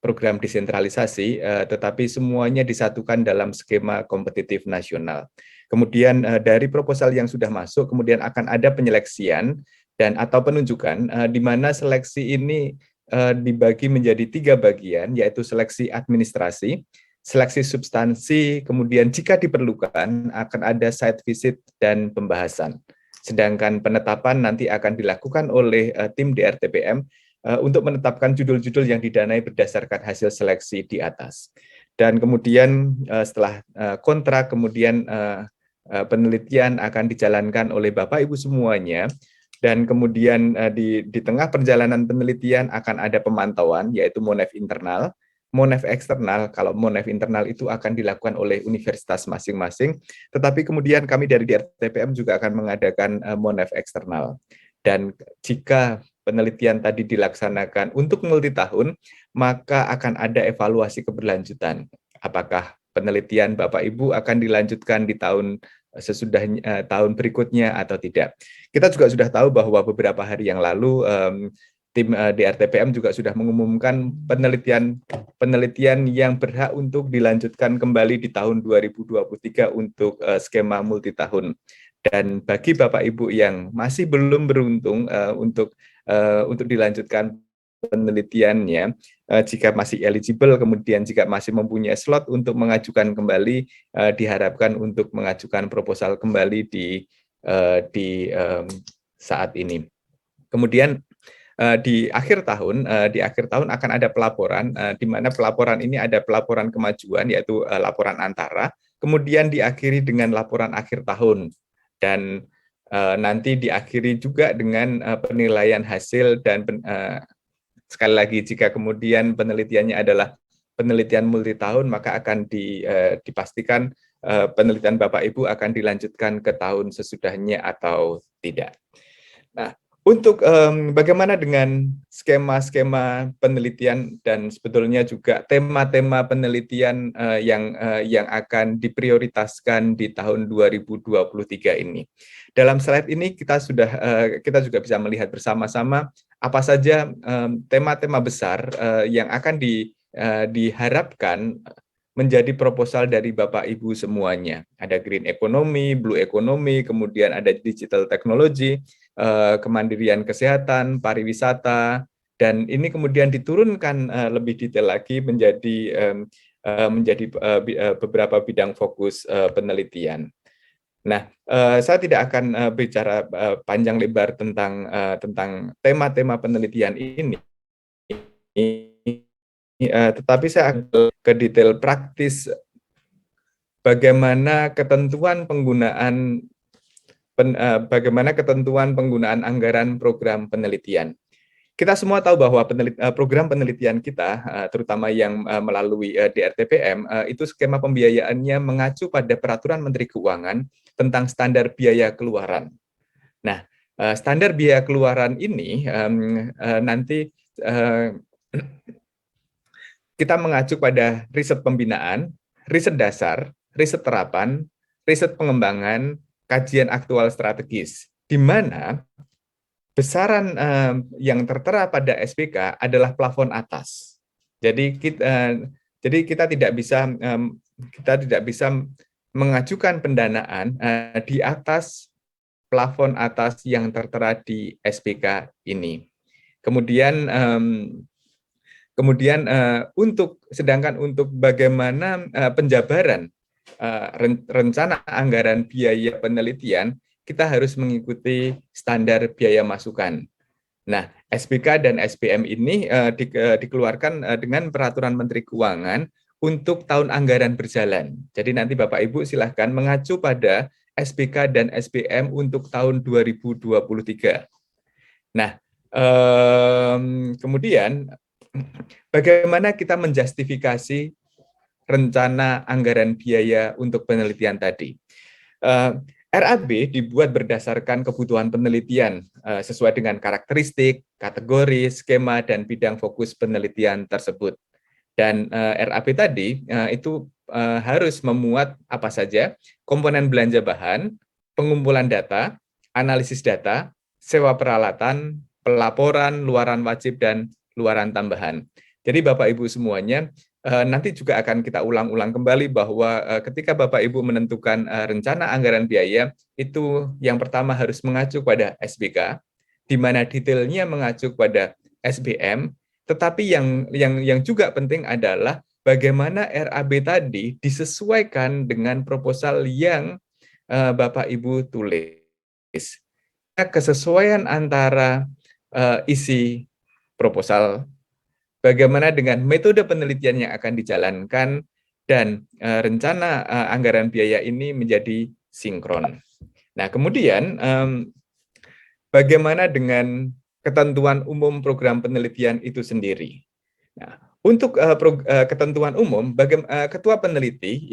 program desentralisasi, tetapi semuanya disatukan dalam skema kompetitif nasional. Kemudian dari proposal yang sudah masuk, kemudian akan ada penyeleksian dan atau penunjukan di mana seleksi ini dibagi menjadi 3 bagian, yaitu seleksi administrasi, seleksi substansi, kemudian jika diperlukan akan ada site visit dan pembahasan. Sedangkan penetapan nanti akan dilakukan oleh tim di RTPM untuk menetapkan judul-judul yang didanai berdasarkan hasil seleksi di atas. Dan kemudian setelah kontrak, kemudian penelitian akan dijalankan oleh Bapak Ibu semuanya, dan kemudian di tengah perjalanan penelitian akan ada pemantauan, yaitu MONEF internal, MONEF eksternal. Kalau MONEF internal itu akan dilakukan oleh universitas masing-masing, tetapi kemudian kami dari RTPM juga akan mengadakan MONEF eksternal. Dan jika penelitian tadi dilaksanakan untuk multi tahun, maka akan ada evaluasi keberlanjutan. Apakah penelitian Bapak Ibu akan dilanjutkan di tahun sesudah tahun berikutnya atau tidak. Kita juga sudah tahu bahwa beberapa hari yang lalu tim di RTPM juga sudah mengumumkan penelitian yang berhak untuk dilanjutkan kembali di tahun 2023 untuk skema multi tahun. Dan bagi Bapak Ibu yang masih belum beruntung untuk dilanjutkan penelitiannya, jika masih eligible, kemudian jika masih mempunyai slot untuk mengajukan kembali, diharapkan untuk mengajukan proposal kembali di saat ini. Kemudian di akhir tahun akan ada pelaporan, di mana pelaporan ini ada pelaporan kemajuan, yaitu laporan antara, kemudian diakhiri dengan laporan akhir tahun, dan nanti diakhiri juga dengan penilaian hasil. Dan sekali lagi, jika kemudian penelitiannya adalah penelitian multi tahun, maka akan dipastikan penelitian Bapak Ibu akan dilanjutkan ke tahun sesudahnya atau tidak. Nah, untuk bagaimana dengan skema-skema penelitian dan sebetulnya juga tema-tema penelitian yang akan diprioritaskan di tahun 2023 ini. Dalam slide ini kita juga bisa melihat bersama-sama apa saja tema-tema besar yang akan diharapkan menjadi proposal dari Bapak Ibu semuanya. Ada green economy, blue economy, kemudian ada digital technology, kemandirian kesehatan, pariwisata, dan ini kemudian diturunkan lebih detail lagi menjadi beberapa bidang fokus penelitian. Nah, saya tidak akan bicara panjang lebar tentang tema-tema penelitian ini, tetapi saya akan ke detail praktis bagaimana ketentuan penggunaan anggaran program penelitian. Kita semua tahu bahwa program penelitian kita, terutama yang melalui DRTPM, itu skema pembiayaannya mengacu pada Peraturan Menteri Keuangan tentang standar biaya keluaran. Nah, standar biaya keluaran ini nanti kita mengacu pada riset pembinaan, riset dasar, riset terapan, riset pengembangan, kajian aktual strategis, di mana besaran yang tertera pada SPK adalah plafon atas. Jadi kita tidak bisa mengajukan pendanaan di atas plafon atas yang tertera di SPK ini. Kemudian sedangkan untuk bagaimana penjabaran rencana anggaran biaya penelitian, kita harus mengikuti standar biaya masukan. Nah, SPK dan SPM ini dikeluarkan dengan Peraturan Menteri Keuangan untuk tahun anggaran berjalan. Jadi nanti Bapak Ibu silahkan mengacu pada SPK dan SPM untuk tahun 2023. Nah, kemudian bagaimana kita menjustifikasi rencana anggaran biaya untuk penelitian tadi? RAB dibuat berdasarkan kebutuhan penelitian sesuai dengan karakteristik, kategori, skema, dan bidang fokus penelitian tersebut. Dan RAB tadi itu harus memuat apa saja: komponen belanja bahan, pengumpulan data, analisis data, sewa peralatan, pelaporan, luaran wajib, dan luaran tambahan. Jadi Bapak Ibu semuanya, nanti juga akan kita ulang-ulang kembali bahwa ketika Bapak Ibu menentukan rencana anggaran biaya, itu yang pertama harus mengacu pada SBK, di mana detailnya mengacu pada SBM, tetapi yang juga penting adalah bagaimana RAB tadi disesuaikan dengan proposal yang Bapak Ibu tulis. Kesesuaian antara isi proposal, bagaimana dengan metode penelitian yang akan dijalankan, dan rencana anggaran biaya ini menjadi sinkron. Nah, kemudian bagaimana dengan ketentuan umum program penelitian itu sendiri? Nah, untuk ketentuan umum, ketua peneliti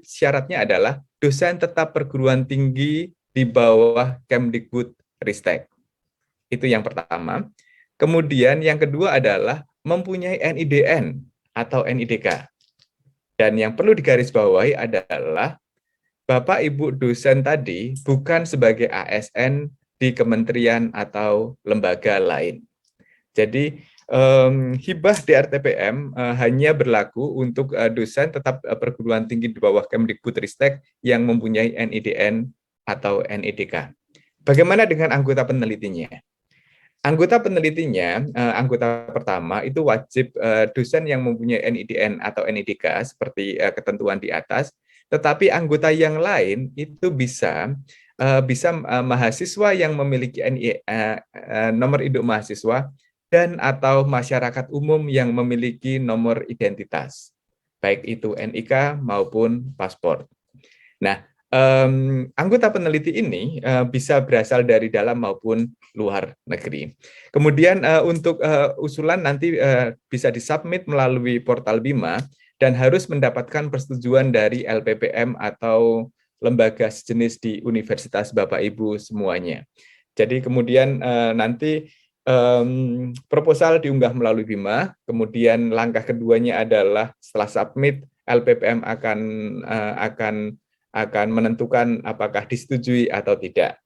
syaratnya adalah dosen tetap perguruan tinggi di bawah Kemdikbud-Ristek. Itu yang pertama. Kemudian yang kedua adalah mempunyai NIDN atau NIDK. Dan yang perlu digarisbawahi adalah Bapak Ibu dosen tadi bukan sebagai ASN di kementerian atau lembaga lain. Jadi hibah di RTPM hanya berlaku untuk dosen tetap perguruan tinggi di bawah Kemdikbud-Ristek yang mempunyai NIDN atau NIDK. Bagaimana dengan anggota penelitinya? Anggota penelitinya, anggota pertama itu wajib dosen yang mempunyai NIDN atau NIDK seperti ketentuan di atas, tetapi anggota yang lain itu bisa mahasiswa yang memiliki nomor induk mahasiswa dan atau masyarakat umum yang memiliki nomor identitas, baik itu NIK maupun paspor. Nah, anggota peneliti ini bisa berasal dari dalam maupun luar negeri. Kemudian untuk usulan nanti bisa disubmit melalui portal Bima dan harus mendapatkan persetujuan dari LPPM atau lembaga sejenis di universitas Bapak Ibu semuanya. Jadi kemudian nanti proposal diunggah melalui Bima, kemudian langkah keduanya adalah setelah submit, LPPM akan menentukan apakah disetujui atau tidak.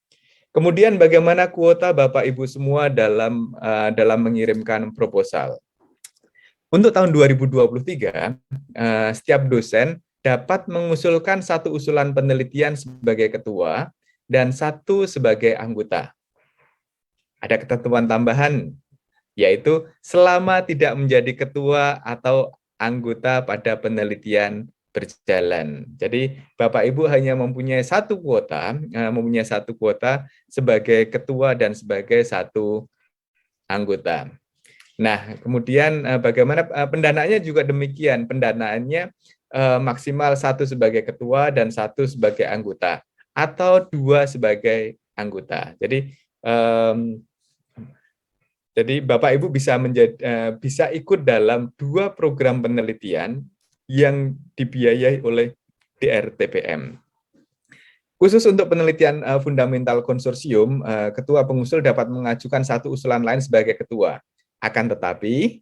Kemudian bagaimana kuota Bapak Ibu semua dalam mengirimkan proposal. Untuk tahun 2023, setiap dosen dapat mengusulkan satu usulan penelitian sebagai ketua dan satu sebagai anggota. Ada ketentuan tambahan, yaitu selama tidak menjadi ketua atau anggota pada penelitian berjalan. Jadi Bapak Ibu hanya mempunyai satu kuota sebagai ketua dan sebagai satu anggota. Nah, kemudian bagaimana pendanaannya juga demikian. Pendanaannya maksimal satu sebagai ketua dan satu sebagai anggota, atau dua sebagai anggota. Jadi Bapak Ibu bisa ikut dalam dua program penelitian yang dibiayai oleh DRTPM. Khusus untuk penelitian fundamental konsorsium, ketua pengusul dapat mengajukan satu usulan lain sebagai ketua. Akan tetapi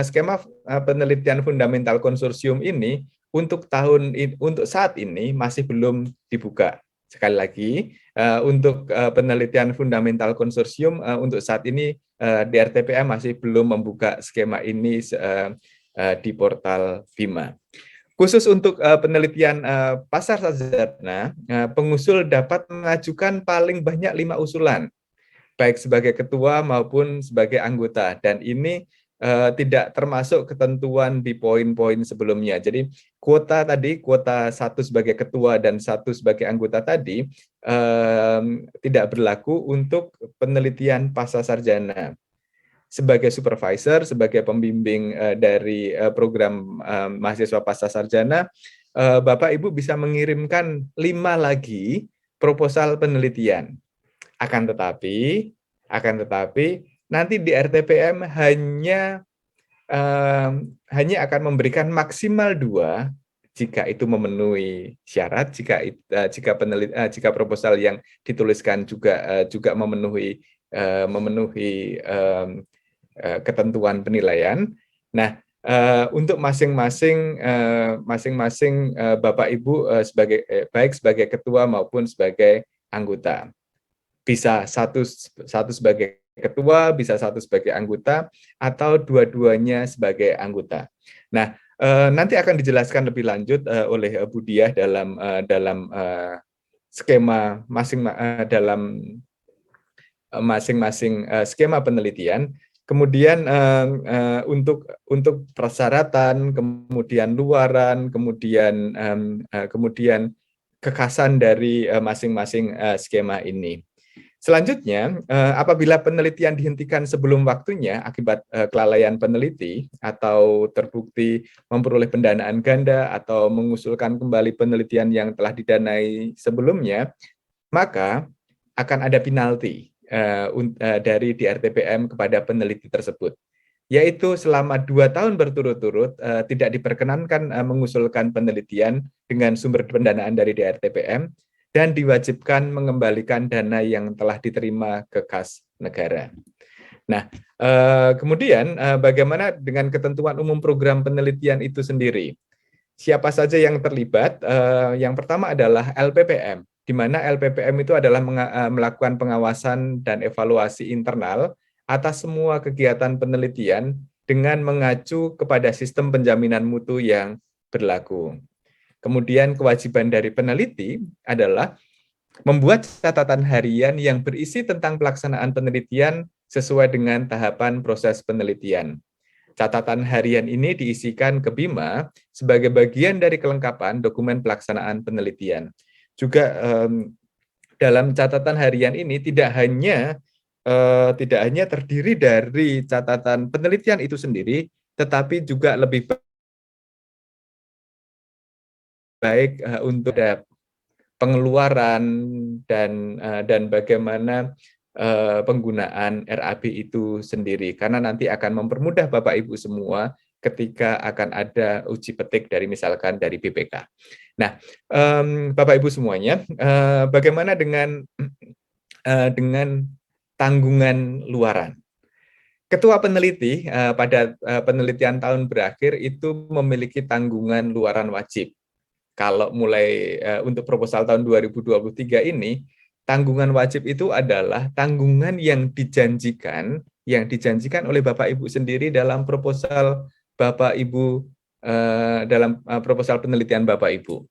skema penelitian fundamental konsorsium ini untuk saat ini masih belum dibuka. Sekali lagi, untuk penelitian fundamental konsorsium untuk saat ini DRTPM masih belum membuka skema ini di portal Bima. Khusus untuk penelitian pasar sarjana, pengusul dapat mengajukan paling banyak 5 usulan, baik sebagai ketua maupun sebagai anggota, dan ini tidak termasuk ketentuan di poin-poin sebelumnya. Jadi kuota satu sebagai ketua dan satu sebagai anggota tadi tidak berlaku untuk penelitian pasca sarjana. Sebagai supervisor, sebagai pembimbing dari program mahasiswa pasca sarjana, Bapak Ibu bisa mengirimkan 5 lagi proposal penelitian. Akan tetapi nanti di RTPM hanya akan memberikan maksimal 2 jika itu memenuhi syarat, jika proposal yang dituliskan juga memenuhi ketentuan penilaian. Nah, untuk masing-masing Bapak Ibu baik sebagai ketua maupun sebagai anggota. Bisa satu sebagai ketua, bisa satu sebagai anggota, atau dua-duanya sebagai anggota. Nah, nanti akan dijelaskan lebih lanjut oleh Bu Diah dalam skema dalam masing-masing skema penelitian. Kemudian untuk persyaratan, kemudian luaran, kemudian kekhasan dari masing-masing skema ini. Selanjutnya, apabila penelitian dihentikan sebelum waktunya akibat kelalaian peneliti atau terbukti memperoleh pendanaan ganda atau mengusulkan kembali penelitian yang telah didanai sebelumnya, maka akan ada penalti dari DRTPM kepada peneliti tersebut, yaitu selama 2 tahun berturut-turut tidak diperkenankan mengusulkan penelitian dengan sumber pendanaan dari DRTPM dan diwajibkan mengembalikan dana yang telah diterima ke kas negara. Nah, kemudian bagaimana dengan ketentuan umum program penelitian itu sendiri? Siapa saja yang terlibat? Yang pertama adalah LPPM, di mana LPPM itu adalah melakukan pengawasan dan evaluasi internal atas semua kegiatan penelitian dengan mengacu kepada sistem penjaminan mutu yang berlaku. Kemudian kewajiban dari peneliti adalah membuat catatan harian yang berisi tentang pelaksanaan penelitian sesuai dengan tahapan proses penelitian. Catatan harian ini diisikan ke BIMA sebagai bagian dari kelengkapan dokumen pelaksanaan penelitian. Juga dalam catatan harian ini tidak hanya terdiri dari catatan penelitian itu sendiri, tetapi juga lebih baik untuk pengeluaran dan bagaimana penggunaan RAB itu sendiri, karena nanti akan mempermudah Bapak Ibu semua ketika akan ada uji petik dari misalkan dari BPK. Nah, Bapak Ibu semuanya, bagaimana dengan tanggungan luaran? Ketua peneliti pada penelitian tahun berakhir itu memiliki tanggungan luaran wajib. Kalau mulai untuk proposal tahun 2023 ini, tanggungan wajib itu adalah tanggungan yang dijanjikan oleh Bapak Ibu sendiri dalam proposal Bapak Ibu, dalam proposal penelitian Bapak Ibu.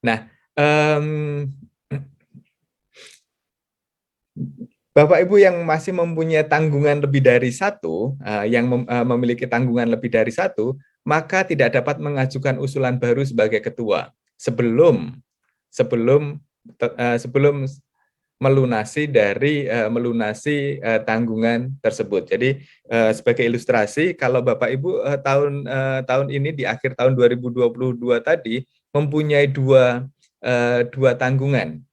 Nah, Bapak Ibu yang masih mempunyai tanggungan lebih dari satu, memiliki tanggungan lebih dari satu, maka tidak dapat mengajukan usulan baru sebagai ketua sebelum melunasi tanggungan tersebut. Jadi sebagai ilustrasi, kalau Bapak Ibu tahun ini di akhir tahun 2022 tadi mempunyai dua tanggungan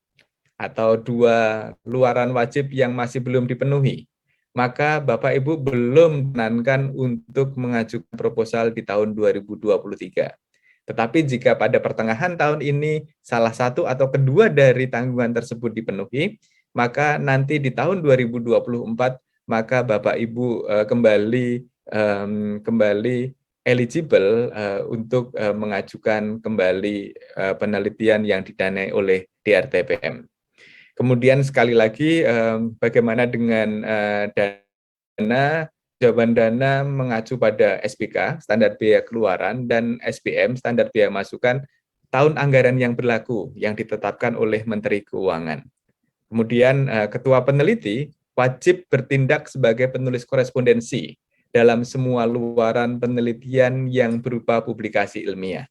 atau 2 luaran wajib yang masih belum dipenuhi, maka Bapak Ibu belum menankan untuk mengajukan proposal di tahun 2023. Tetapi jika pada pertengahan tahun ini salah satu atau kedua dari tanggungan tersebut dipenuhi, maka nanti di tahun 2024 maka Bapak Ibu kembali eligible untuk mengajukan kembali penelitian yang didanai oleh DRTPM. Kemudian sekali lagi bagaimana dengan dana? Jawaban dana mengacu pada SBK, standar biaya keluaran, dan SBM, standar biaya masukan, tahun anggaran yang berlaku, yang ditetapkan oleh Menteri Keuangan. Kemudian Ketua Peneliti wajib bertindak sebagai penulis korespondensi dalam semua luaran penelitian yang berupa publikasi ilmiah.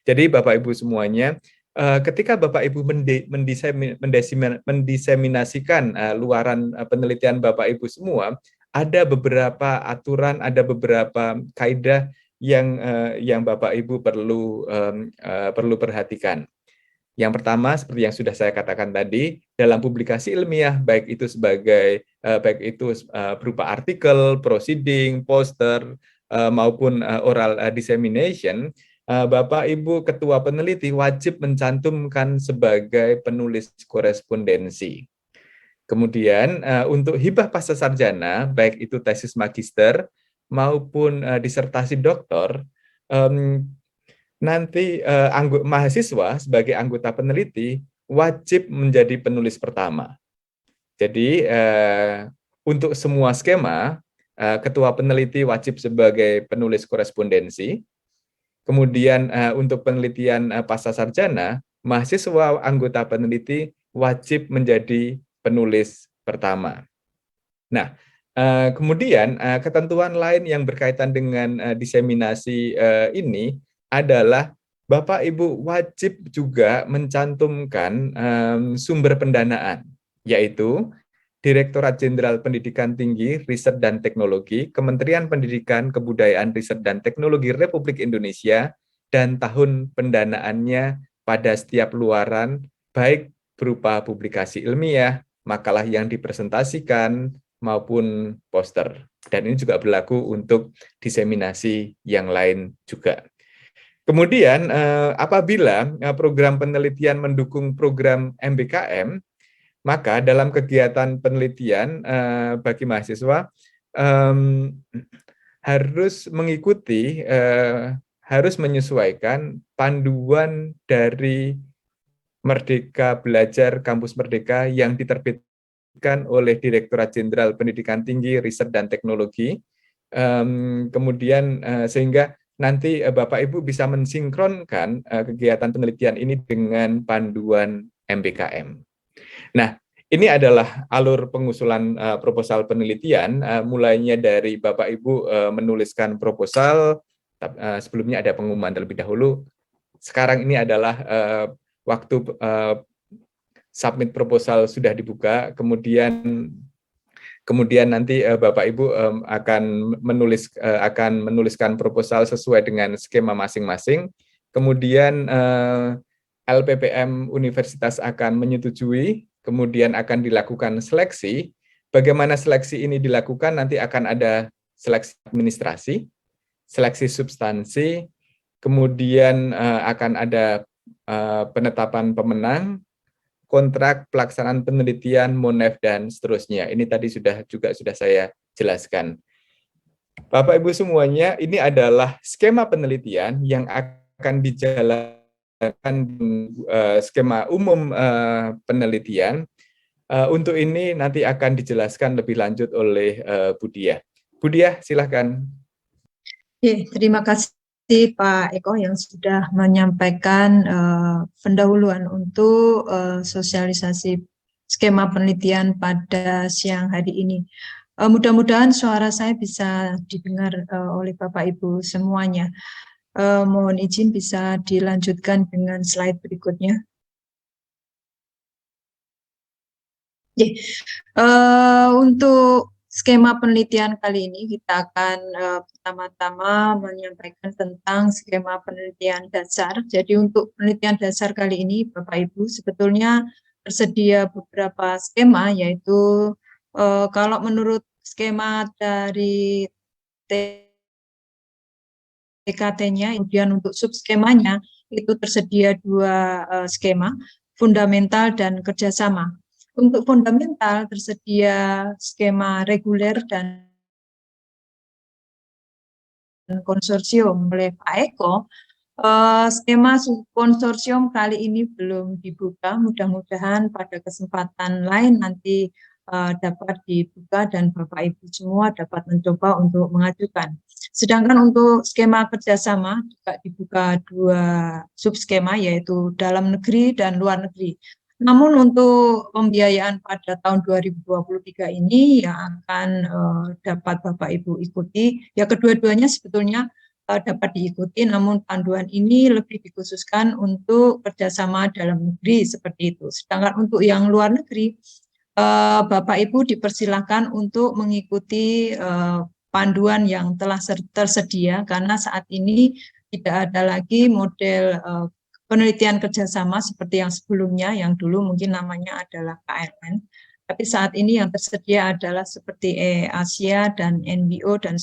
Jadi Bapak Ibu semuanya, ketika Bapak Ibu mendiseminasikan luaran penelitian Bapak Ibu semua, ada beberapa aturan, ada beberapa kaidah yang Bapak Ibu perlu perhatikan. Yang pertama, seperti yang sudah saya katakan tadi, dalam publikasi ilmiah, baik itu berupa artikel, proceeding, poster, maupun oral dissemination, Bapak Ibu Ketua Peneliti wajib mencantumkan sebagai penulis korespondensi. Kemudian untuk hibah pasca sarjana, baik itu tesis magister maupun disertasi doktor, nanti mahasiswa sebagai anggota peneliti wajib menjadi penulis pertama. Jadi untuk semua skema, ketua peneliti wajib sebagai penulis korespondensi. Kemudian untuk penelitian pasca sarjana, mahasiswa anggota peneliti wajib menjadi penulis pertama. Nah, kemudian ketentuan lain yang berkaitan dengan diseminasi ini adalah Bapak Ibu wajib juga mencantumkan sumber pendanaan, yaitu Direktorat Jenderal Pendidikan Tinggi, Riset dan Teknologi, Kementerian Pendidikan, Kebudayaan, Riset dan Teknologi Republik Indonesia, dan tahun pendanaannya pada setiap luaran, baik berupa publikasi ilmiah, makalah yang dipresentasikan, maupun poster. Dan ini juga berlaku untuk diseminasi yang lain juga. Kemudian apabila program penelitian mendukung program MBKM, maka dalam kegiatan penelitian bagi mahasiswa harus mengikuti, harus menyesuaikan panduan dari Merdeka Belajar Kampus Merdeka yang diterbitkan oleh Direktorat Jenderal Pendidikan Tinggi, Riset dan Teknologi. Kemudian sehingga nanti Bapak Ibu bisa mensinkronkan kegiatan penelitian ini dengan panduan MBKM. Nah, ini adalah alur pengusulan proposal penelitian, mulainya dari Bapak Ibu menuliskan proposal, sebelumnya ada pengumuman terlebih dahulu. Sekarang ini adalah waktu submit proposal sudah dibuka, kemudian nanti Bapak Ibu akan menuliskan proposal sesuai dengan skema masing-masing. Kemudian LPPM Universitas akan menyetujui, kemudian akan dilakukan seleksi. Bagaimana seleksi ini dilakukan? Nanti akan ada seleksi administrasi, seleksi substansi, kemudian akan ada penetapan pemenang, kontrak pelaksanaan penelitian, monef, dan seterusnya. Ini tadi sudah saya jelaskan. Bapak Ibu semuanya, ini adalah skema penelitian yang akan dijalankan skema umum penelitian. Untuk ini nanti akan dijelaskan lebih lanjut oleh Bu Diah. Bu Diah, silahkan. Terima kasih Pak Eko yang sudah menyampaikan pendahuluan untuk sosialisasi skema penelitian pada siang hari ini. Mudah-mudahan suara saya bisa didengar oleh Bapak Ibu semuanya. Mohon izin bisa dilanjutkan dengan slide berikutnya. Untuk skema penelitian kali ini kita akan pertama-tama menyampaikan tentang skema penelitian dasar. Jadi untuk penelitian dasar kali ini Bapak Ibu sebetulnya tersedia beberapa skema, yaitu kalau menurut skema dari TKT-nya, kemudian untuk subskemanya itu tersedia 2 skema, fundamental dan kerjasama. Untuk fundamental tersedia skema reguler dan konsorsium oleh Pak Eko. Skema konsorsium kali ini belum dibuka, mudah-mudahan pada kesempatan lain nanti dapat dibuka dan Bapak Ibu semua dapat mencoba untuk mengajukan. Sedangkan untuk skema kerjasama juga dibuka 2 subskema, yaitu dalam negeri dan luar negeri. Namun untuk pembiayaan pada tahun 2023 ini yang akan dapat Bapak Ibu ikuti, ya kedua-duanya sebetulnya dapat diikuti, namun panduan ini lebih dikhususkan untuk kerjasama dalam negeri seperti itu. Sedangkan untuk yang luar negeri, Bapak Ibu dipersilakan untuk mengikuti panduan yang telah tersedia, karena saat ini tidak ada lagi model penelitian kerjasama seperti yang sebelumnya, yang dulu mungkin namanya adalah KLN. Tapi saat ini yang tersedia adalah seperti Asia dan NBO dan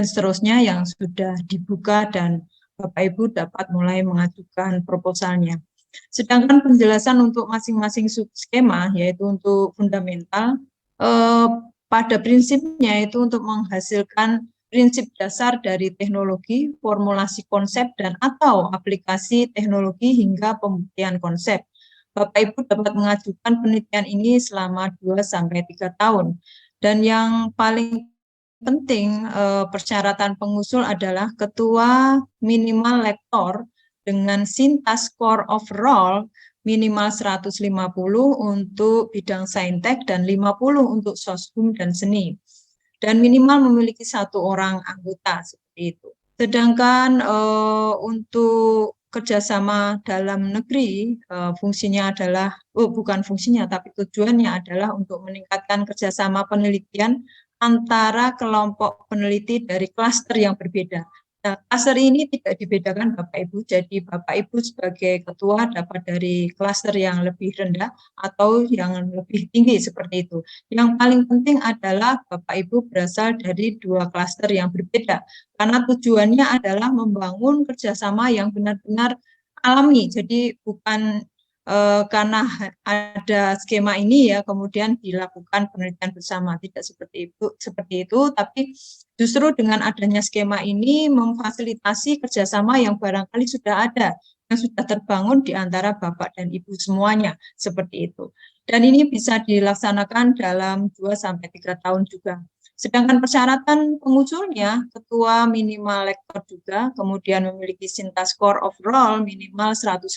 seterusnya yang sudah dibuka dan Bapak Ibu dapat mulai mengajukan proposalnya. Sedangkan penjelasan untuk masing-masing subskema, yaitu untuk fundamental, pada prinsipnya itu untuk menghasilkan prinsip dasar dari teknologi, formulasi konsep, dan atau aplikasi teknologi hingga pembuktian konsep. Bapak Ibu dapat mengajukan penelitian ini selama 2-3 tahun. Dan yang paling penting, persyaratan pengusul adalah ketua minimal lektor dengan sintas core of role minimal 150 untuk bidang saintek dan 50 untuk soshum dan seni. Dan minimal memiliki 1 orang anggota seperti itu. Sedangkan untuk kerjasama dalam negeri fungsinya adalah, bukan fungsinya tapi tujuannya adalah untuk meningkatkan kerjasama penelitian antara kelompok peneliti dari klaster yang berbeda. Nah, klaster ini tidak dibedakan Bapak Ibu, jadi Bapak Ibu sebagai ketua dapat dari klaster yang lebih rendah atau yang lebih tinggi seperti itu. Yang paling penting adalah Bapak Ibu berasal dari 2 klaster yang berbeda, karena tujuannya adalah membangun kerjasama yang benar-benar alami, jadi bukan karena ada skema ini ya kemudian dilakukan penelitian bersama, tidak seperti itu, tapi justru dengan adanya skema ini memfasilitasi kerjasama yang barangkali sudah ada, yang sudah terbangun di antara Bapak dan Ibu semuanya, seperti itu. Dan ini bisa dilaksanakan dalam 2-3 tahun juga. Sedangkan persyaratan pengusulnya, ketua minimal lektor juga, kemudian memiliki SINTA score overall minimal 150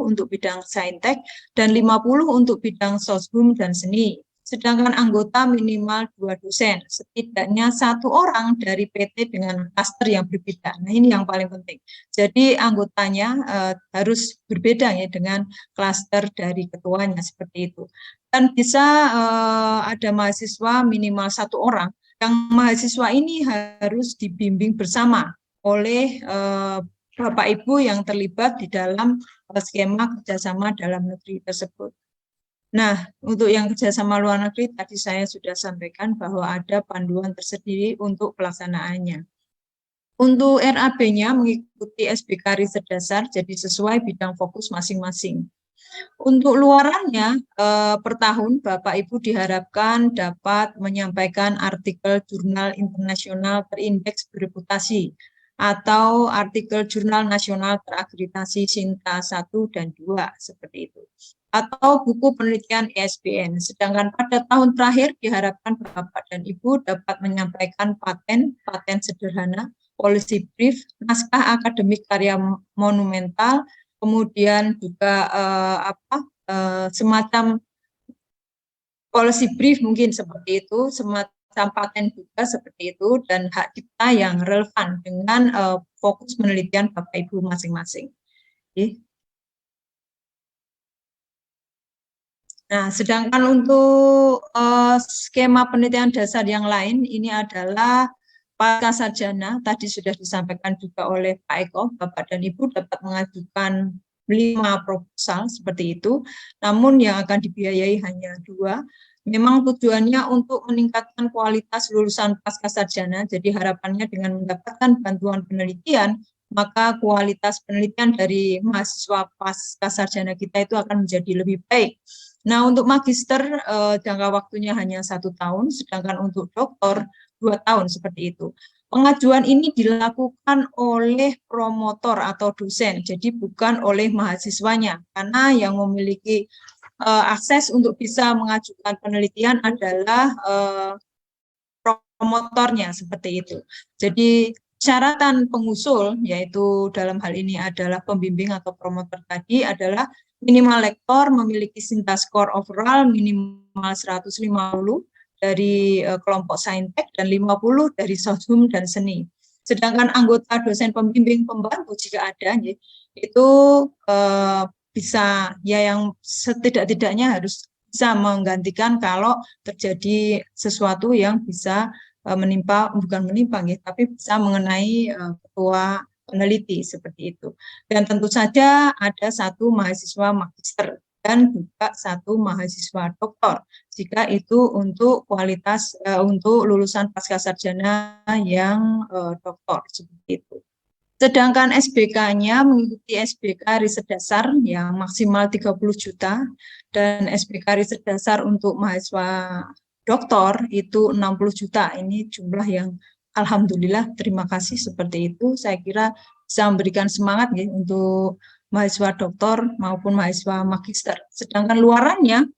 untuk bidang saintek dan 50 untuk bidang soshum dan seni. Sedangkan anggota minimal 2 dosen, setidaknya 1 orang dari PT dengan klaster yang berbeda. Nah, ini yang paling penting. Jadi anggotanya harus berbeda ya dengan klaster dari ketuanya seperti itu. Dan bisa ada mahasiswa minimal 1 orang. Yang mahasiswa ini harus dibimbing bersama oleh Bapak Ibu yang terlibat di dalam skema kerjasama dalam negeri tersebut. Nah, untuk yang kerjasama luar negeri tadi saya sudah sampaikan bahwa ada panduan tersendiri untuk pelaksanaannya. Untuk RAB-nya mengikuti SBK riset dasar, jadi sesuai bidang fokus masing-masing. Untuk luarannya, per tahun Bapak Ibu diharapkan dapat menyampaikan artikel jurnal internasional terindeks bereputasi atau artikel jurnal nasional terakreditasi SINTA 1 dan 2, seperti itu. Atau buku penelitian ISBN. Sedangkan pada tahun terakhir diharapkan Bapak dan Ibu dapat menyampaikan paten sederhana, policy brief, naskah akademik karya monumental, kemudian juga semacam policy brief mungkin seperti itu, semacam paten juga seperti itu, dan hak cipta yang relevan dengan fokus penelitian Bapak Ibu masing-masing. Nah, sedangkan untuk skema penelitian dasar yang lain, ini adalah pasca sarjana, tadi sudah disampaikan juga oleh Pak Eko, Bapak dan Ibu dapat mengajukan 5 proposal seperti itu, namun yang akan dibiayai hanya 2. Memang tujuannya untuk meningkatkan kualitas lulusan pasca sarjana, jadi harapannya dengan mendapatkan bantuan penelitian, maka kualitas penelitian dari mahasiswa pasca sarjana kita itu akan menjadi lebih baik. Nah, untuk magister jangka waktunya hanya 1 tahun, sedangkan untuk doktor 2 tahun seperti itu. Pengajuan ini dilakukan oleh promotor atau dosen, jadi bukan oleh mahasiswanya, karena yang memiliki akses untuk bisa mengajukan penelitian adalah promotornya seperti itu. Jadi syaratan pengusul, yaitu dalam hal ini adalah pembimbing atau promotor tadi, adalah minimal lektor memiliki SINTA score overall minimal 150 dari kelompok saintek dan 50 dari soshum dan seni. Sedangkan anggota dosen pembimbing pembantu jika ada, itu bisa ya yang setidak-tidaknya harus bisa menggantikan kalau terjadi sesuatu yang bisa menimpa, bukan menimpa, tapi bisa mengenai ketua peneliti seperti itu. Dan tentu saja ada 1 mahasiswa magister dan juga 1 mahasiswa doktor jika itu untuk kualitas untuk lulusan pasca sarjana yang doktor seperti itu. Sedangkan SBK-nya mengikuti SBK riset dasar yang maksimal 30 juta dan SBK riset dasar untuk mahasiswa doktor itu 60 juta. Ini jumlah yang alhamdulillah, terima kasih seperti itu. Saya kira bisa memberikan semangat ya, untuk mahasiswa doktor maupun mahasiswa magister. Sedangkan luarannya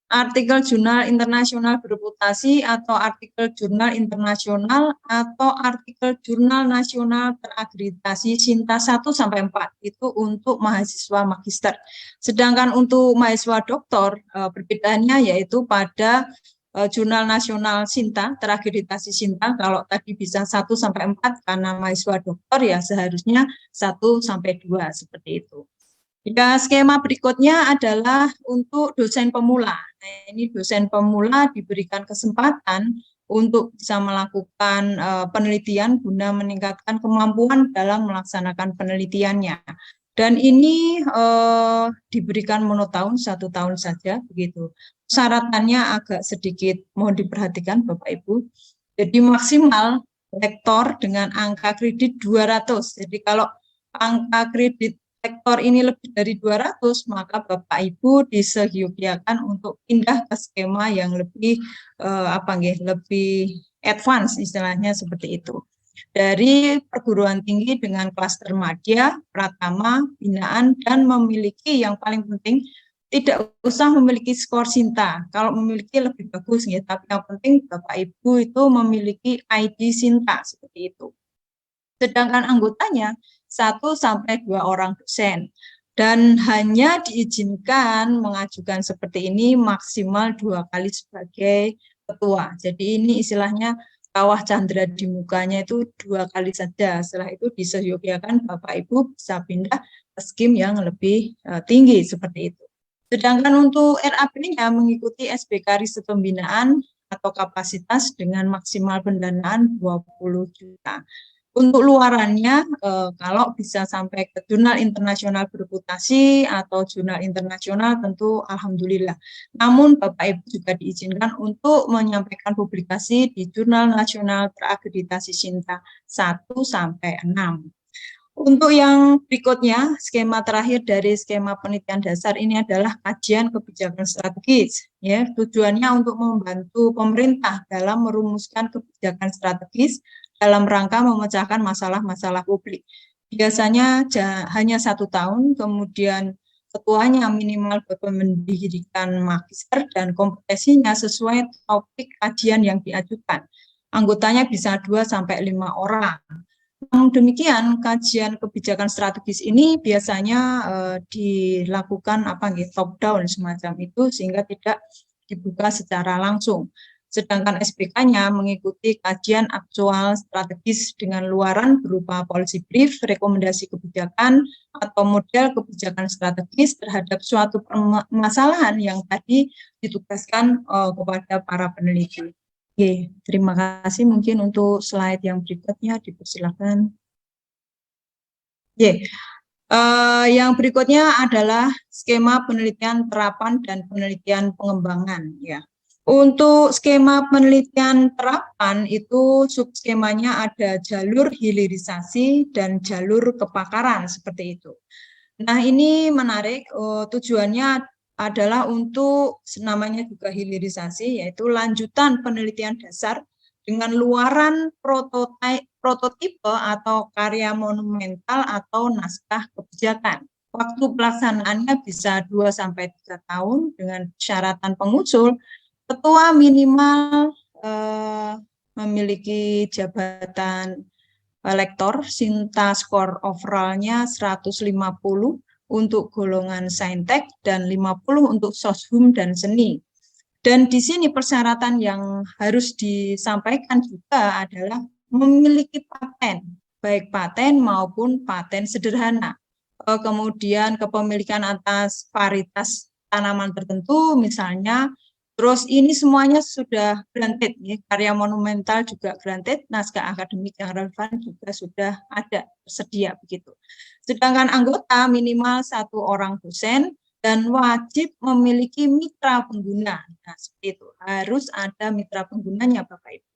artikel jurnal internasional bereputasi atau artikel jurnal internasional atau artikel jurnal nasional terakreditasi SINTA 1-4 itu untuk mahasiswa magister. Sedangkan untuk mahasiswa doktor perbedaannya yaitu pada jurnal nasional SINTA terakreditasi SINTA kalau tadi bisa 1-4 karena mahasiswa doktor ya seharusnya 1-2 seperti itu. Ya, skema berikutnya adalah untuk dosen pemula. Nah, ini dosen pemula diberikan kesempatan untuk bisa melakukan penelitian guna meningkatkan kemampuan dalam melaksanakan penelitiannya. Dan ini diberikan monotahun 1 tahun saja, begitu. Syaratannya agak sedikit mohon diperhatikan Bapak Ibu. Jadi maksimal lektor dengan angka kredit 200. Jadi kalau angka kredit lektor ini lebih dari 200, maka Bapak Ibu disegiogiakan untuk pindah ke skema yang lebih lebih advance istilahnya seperti itu. Dari perguruan tinggi dengan klaster madya, pratama, binaan dan memiliki yang paling penting tidak usah memiliki skor SINTA. Kalau memiliki lebih bagus ya, tapi yang penting Bapak Ibu itu memiliki ID SINTA seperti itu. Sedangkan anggotanya 1-2 orang dosen dan hanya diizinkan mengajukan seperti ini maksimal 2 kali sebagai ketua. Jadi ini istilahnya kawah candra di mukanya itu 2 kali saja. Setelah itu disegiogiakan Bapak Ibu bisa pindah ke skim yang lebih tinggi seperti itu. Sedangkan untuk RAP-nya mengikuti SBK riset pembinaan atau kapasitas dengan maksimal pendanaan 20 juta. Untuk luarannya, kalau bisa sampai ke jurnal internasional bereputasi atau jurnal internasional tentu alhamdulillah. Namun Bapak Ibu juga diizinkan untuk menyampaikan publikasi di jurnal nasional terakreditasi SINTA 1-6. Untuk yang berikutnya, skema terakhir dari skema penelitian dasar ini adalah kajian kebijakan strategis. Ya, tujuannya untuk membantu pemerintah dalam merumuskan kebijakan strategis dalam rangka memecahkan masalah-masalah publik. Biasanya hanya 1 tahun, kemudian ketuanya minimal berpendidikan magister dan kompetensinya sesuai topik kajian yang diajukan. Anggotanya bisa 2-5 orang. Namun demikian, kajian kebijakan strategis ini biasanya dilakukan top down semacam itu sehingga tidak dibuka secara langsung. Sedangkan SPK-nya mengikuti kajian aktual strategis dengan luaran berupa policy brief, rekomendasi kebijakan, atau model kebijakan strategis terhadap suatu permasalahan yang tadi ditugaskan kepada para peneliti. Oke, terima kasih. Mungkin untuk slide yang berikutnya dipersilakan. Yang berikutnya adalah skema penelitian terapan dan penelitian pengembangan. Ya. Untuk skema penelitian terapan itu subskemanya ada jalur hilirisasi dan jalur kepakaran seperti itu. Nah ini menarik, tujuannya adalah untuk namanya juga hilirisasi, yaitu lanjutan penelitian dasar dengan luaran prototipe atau karya monumental atau naskah kebijakan. Waktu pelaksanaannya bisa 2-3 tahun dengan persyaratan pengusul. Ketua minimal memiliki jabatan lektor, SINTA skor overallnya 150 untuk golongan saintek dan 50 untuk soshum dan seni. Dan di sini persyaratan yang harus disampaikan juga adalah memiliki paten, baik paten maupun paten sederhana. Kemudian kepemilikan atas varietas tanaman tertentu misalnya. Terus ini semuanya sudah granted, ya. Karya monumental juga granted, naskah akademik yang relevan juga sudah ada, tersedia begitu. Sedangkan anggota minimal 1 orang dosen dan wajib memiliki mitra pengguna. Nah, seperti itu, harus ada mitra penggunanya Bapak Ibu.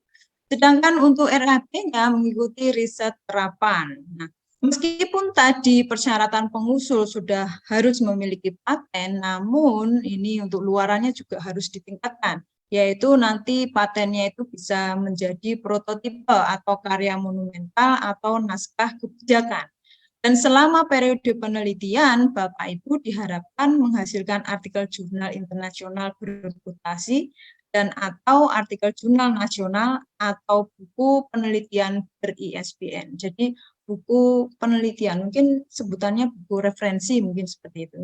Sedangkan untuk RAP-nya mengikuti riset terapan. Nah, meskipun tadi persyaratan pengusul sudah harus memiliki paten, namun ini untuk luarannya juga harus ditingkatkan, yaitu nanti patennya itu bisa menjadi prototipe atau karya monumental atau naskah kebijakan. Dan selama periode penelitian, Bapak Ibu diharapkan menghasilkan artikel jurnal internasional bereputasi dan atau artikel jurnal nasional atau buku penelitian ber-ISBN. Jadi buku penelitian, mungkin sebutannya buku referensi, mungkin seperti itu.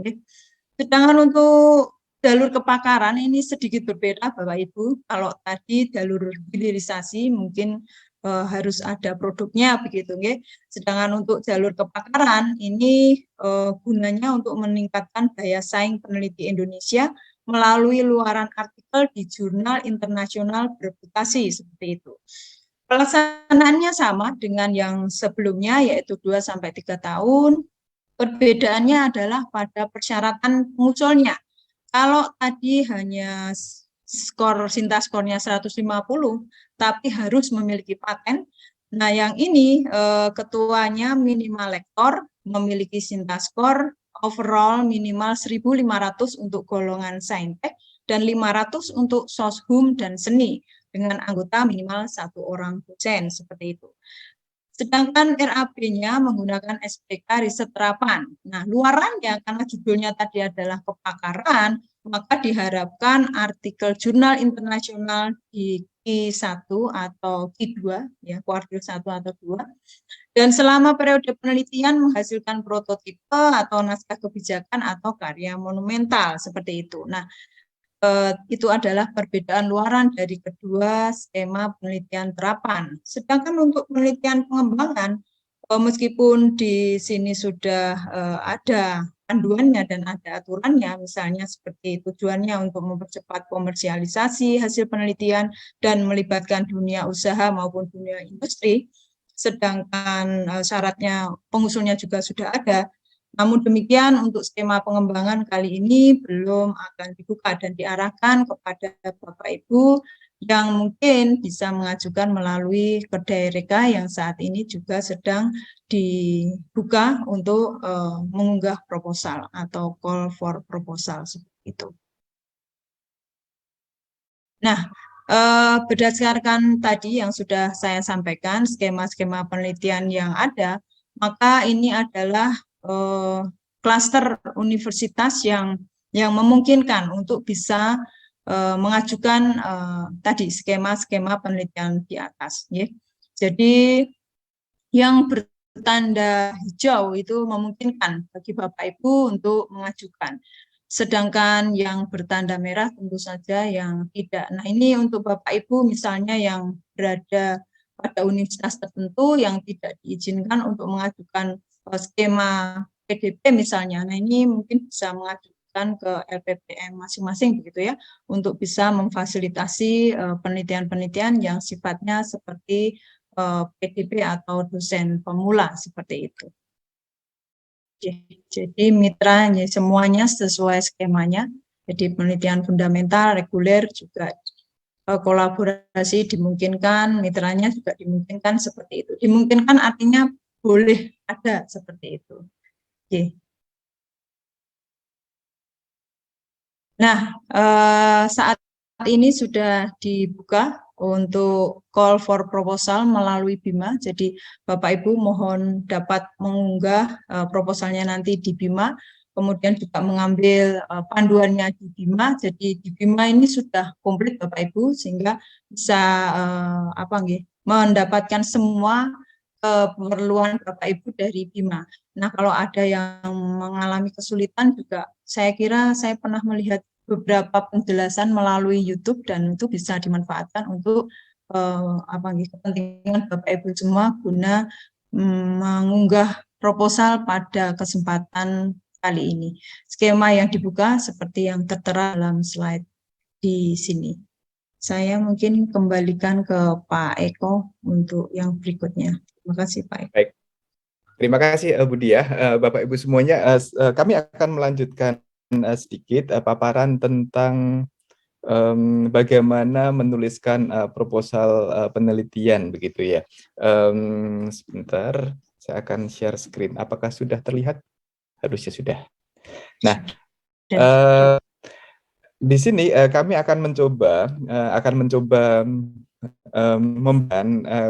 Sedangkan untuk jalur kepakaran ini sedikit berbeda Bapak Ibu. Kalau tadi jalur hilirisasi mungkin harus ada produknya begitu, nggih. Sedangkan untuk jalur kepakaran ini gunanya untuk meningkatkan daya saing peneliti Indonesia melalui luaran artikel di jurnal internasional bereputasi seperti itu. Pelaksanaannya sama dengan yang sebelumnya yaitu 2-3 tahun. Perbedaannya adalah pada persyaratan pengusulnya. Kalau tadi hanya skor Sintaskornya 150, tapi harus memiliki paten. Nah, yang ini ketuanya minimal lektor, memiliki Sintaskor, overall minimal 1.500 untuk golongan saintek, dan 500 untuk soshum dan seni, dengan anggota minimal 1 orang dosen, seperti itu. Sedangkan RAP-nya menggunakan SPK riset terapan. Nah, luarannya karena judulnya tadi adalah kepakaran, maka diharapkan artikel jurnal internasional di Q1 atau Q2, ya, kuartil 1 atau 2. Dan selama periode penelitian menghasilkan prototipe atau naskah kebijakan atau karya monumental, seperti itu. Nah, itu adalah perbedaan luaran dari kedua skema penelitian terapan. Sedangkan untuk penelitian pengembangan, meskipun di sini sudah ada panduannya dan ada aturannya, misalnya seperti tujuannya untuk mempercepat komersialisasi hasil penelitian dan melibatkan dunia usaha maupun dunia industri, sedangkan syaratnya pengusulnya juga sudah ada. Namun demikian untuk skema pengembangan kali ini belum akan dibuka dan diarahkan kepada Bapak Ibu yang mungkin bisa mengajukan melalui kedai reka yang saat ini juga sedang dibuka untuk mengunggah proposal atau call for proposal seperti itu. Nah, berdasarkan tadi yang sudah saya sampaikan, skema-skema penelitian yang ada, maka ini adalah klaster universitas yang memungkinkan untuk bisa mengajukan tadi skema-skema penelitian di atas. Ya. Jadi yang bertanda hijau itu memungkinkan bagi Bapak Ibu untuk mengajukan. Sedangkan yang bertanda merah tentu saja yang tidak. Nah, ini untuk Bapak Ibu misalnya yang berada pada universitas tertentu yang tidak diizinkan untuk mengajukan skema PDP misalnya. Nah, ini mungkin bisa mengajukan ke LPPM masing-masing begitu ya, untuk bisa memfasilitasi penelitian-penelitian yang sifatnya seperti PDP atau dosen pemula seperti itu. Jadi mitra semuanya sesuai skemanya. Jadi penelitian fundamental, reguler juga kolaborasi dimungkinkan, mitranya juga dimungkinkan seperti itu. Dimungkinkan artinya boleh ada seperti itu. Oke. Nah, saat ini sudah dibuka untuk call for proposal melalui BIMA. Jadi Bapak Ibu mohon dapat mengunggah proposalnya nanti di BIMA, kemudian juga mengambil panduannya di BIMA. Jadi di BIMA ini sudah komplit Bapak Ibu sehingga bisa mendapatkan semua keperluan Bapak Ibu dari BIMA. Nah, kalau ada yang mengalami kesulitan juga, saya kira saya pernah melihat beberapa penjelasan melalui YouTube dan itu bisa dimanfaatkan untuk kepentingan Bapak Ibu semua guna mengunggah proposal pada kesempatan kali ini. Skema yang dibuka seperti yang tertera dalam slide di sini. Saya mungkin kembalikan ke Pak Eko untuk yang berikutnya. Terima kasih Pak Eko. Baik. Terima kasih Bu Diah. Bapak Ibu semuanya, kami akan melanjutkan sedikit paparan tentang bagaimana menuliskan proposal penelitian begitu ya. Sebentar, saya akan share screen. Apakah sudah terlihat? Harusnya sudah. Nah, di sini kami akan mencoba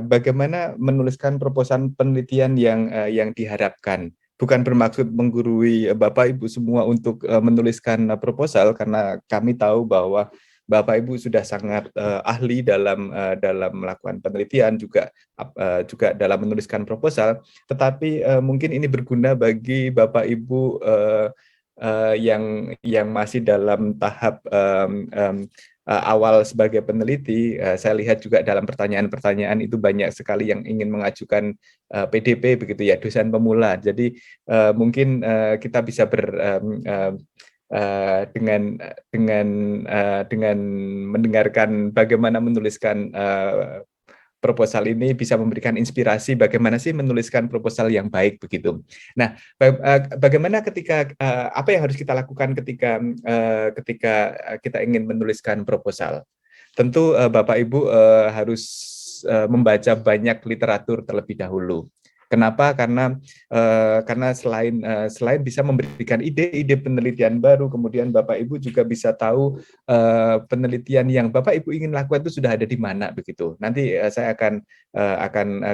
bagaimana menuliskan proposal penelitian yang diharapkan. Bukan bermaksud menggurui Bapak Ibu semua untuk menuliskan proposal, karena kami tahu bahwa Bapak Ibu sudah sangat ahli dalam melakukan penelitian, juga dalam menuliskan proposal. Tetapi mungkin ini berguna bagi Bapak Ibu yang masih dalam tahap awal sebagai peneliti. Saya lihat juga dalam pertanyaan-pertanyaan itu banyak sekali yang ingin mengajukan PDP, begitu ya, dosen pemula. Jadi mungkin kita bisa dengan mendengarkan bagaimana menuliskan proposal ini bisa memberikan inspirasi bagaimana sih menuliskan proposal yang baik, begitu. Nah, bagaimana apa yang harus kita lakukan ketika kita ingin menuliskan proposal? Tentu Bapak Ibu harus membaca banyak literatur terlebih dahulu. Kenapa? Karena selain bisa memberikan ide-ide penelitian baru, kemudian Bapak Ibu juga bisa tahu penelitian yang Bapak Ibu ingin lakukan itu sudah ada di mana, begitu. Nanti saya akan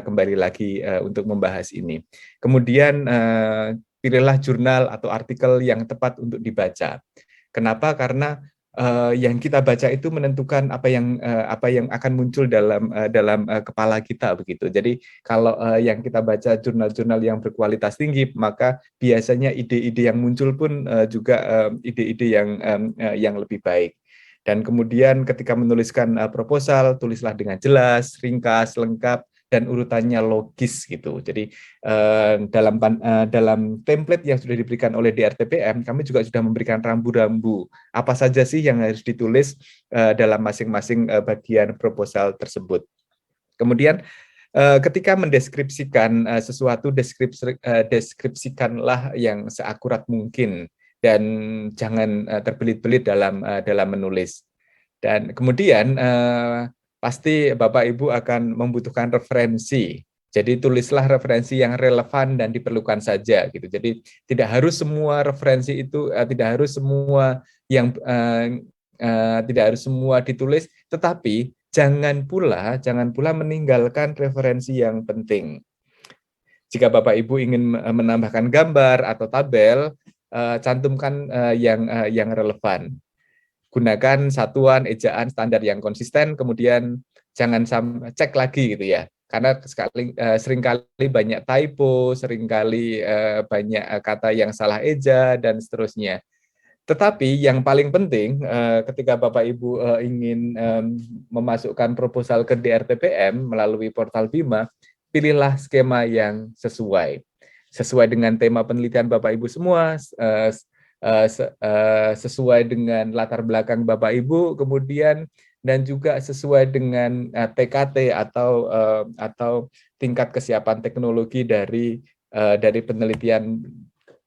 kembali lagi untuk membahas ini. Kemudian pilihlah jurnal atau artikel yang tepat untuk dibaca. Kenapa? Karena yang kita baca itu menentukan apa yang akan muncul dalam kepala kita, begitu. Jadi kalau yang kita baca jurnal-jurnal yang berkualitas tinggi, maka biasanya ide-ide yang muncul pun juga ide-ide yang lebih baik. Dan kemudian ketika menuliskan proposal, tulislah dengan jelas, ringkas, lengkap, dan urutannya logis, gitu. Jadi dalam template yang sudah diberikan oleh DRTPM, kami juga sudah memberikan rambu-rambu apa saja sih yang harus ditulis dalam masing-masing bagian proposal tersebut. Kemudian ketika mendeskripsikan sesuatu, deskripsikanlah yang seakurat mungkin dan jangan terbelit-belit dalam menulis. Dan kemudian pasti Bapak Ibu akan membutuhkan referensi. Jadi tulislah referensi yang relevan dan diperlukan saja, gitu. Jadi tidak harus semua referensi itu, tidak harus semua ditulis, tetapi jangan pula meninggalkan referensi yang penting. Jika Bapak Ibu ingin menambahkan gambar atau tabel, cantumkan yang relevan. Gunakan satuan ejaan standar yang konsisten, kemudian jangan cek lagi, gitu ya. Karena seringkali banyak typo, seringkali banyak kata yang salah eja, dan seterusnya. Tetapi yang paling penting ketika Bapak Ibu ingin memasukkan proposal ke DRTPM melalui portal Bima, pilihlah skema yang sesuai dengan tema penelitian Bapak Ibu semua, sesuai dengan latar belakang Bapak Ibu, kemudian dan juga sesuai dengan TKT atau tingkat kesiapan teknologi dari penelitian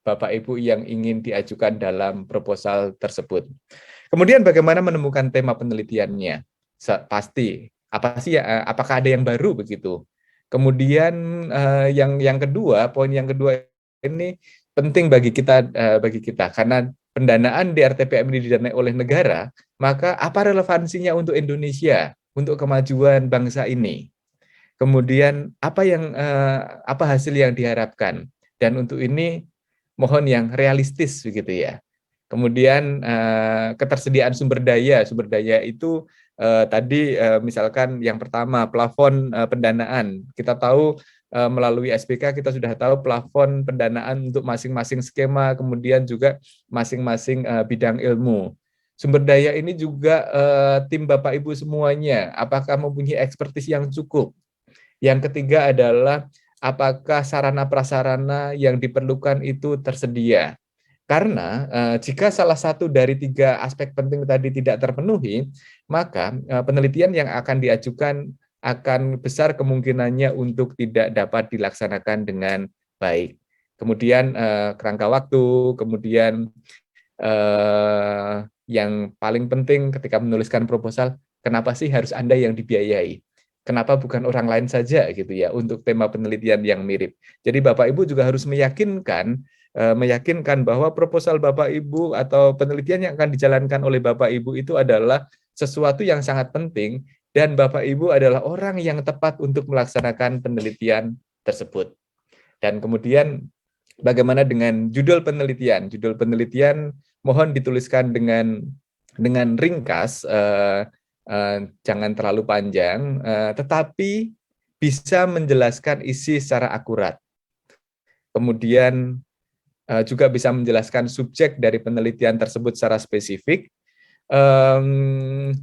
Bapak Ibu yang ingin diajukan dalam proposal tersebut. Kemudian bagaimana menemukan tema penelitiannya? Pasti apa sih ya, apakah ada yang baru, begitu. Kemudian yang kedua, poin yang kedua ini penting bagi kita karena pendanaan DRTPM ini didanai oleh negara, maka apa relevansinya untuk Indonesia, untuk kemajuan bangsa ini? Kemudian apa hasil yang diharapkan? Dan untuk ini mohon yang realistis, begitu ya. Kemudian ketersediaan sumber daya itu tadi misalkan yang pertama plafon pendanaan. Kita tahu melalui SPK kita sudah tahu plafon pendanaan untuk masing-masing skema, kemudian juga masing-masing bidang ilmu. Sumber daya ini juga tim Bapak Ibu semuanya, apakah mempunyai ekspertis yang cukup? Yang ketiga adalah apakah sarana prasarana yang diperlukan itu tersedia? Karena jika salah satu dari 3 aspek penting tadi tidak terpenuhi, maka penelitian yang akan diajukan akan besar kemungkinannya untuk tidak dapat dilaksanakan dengan baik. Kemudian kerangka waktu, kemudian yang paling penting ketika menuliskan proposal, kenapa sih harus Anda yang dibiayai? Kenapa bukan orang lain saja, gitu ya, untuk tema penelitian yang mirip. Jadi Bapak Ibu juga harus meyakinkan bahwa proposal Bapak Ibu atau penelitian yang akan dijalankan oleh Bapak Ibu itu adalah sesuatu yang sangat penting dan Bapak Ibu adalah orang yang tepat untuk melaksanakan penelitian tersebut. Dan kemudian bagaimana dengan judul penelitian? Judul penelitian mohon dituliskan dengan ringkas, jangan terlalu panjang, tetapi bisa menjelaskan isi secara akurat. Kemudian juga bisa menjelaskan subjek dari penelitian tersebut secara spesifik.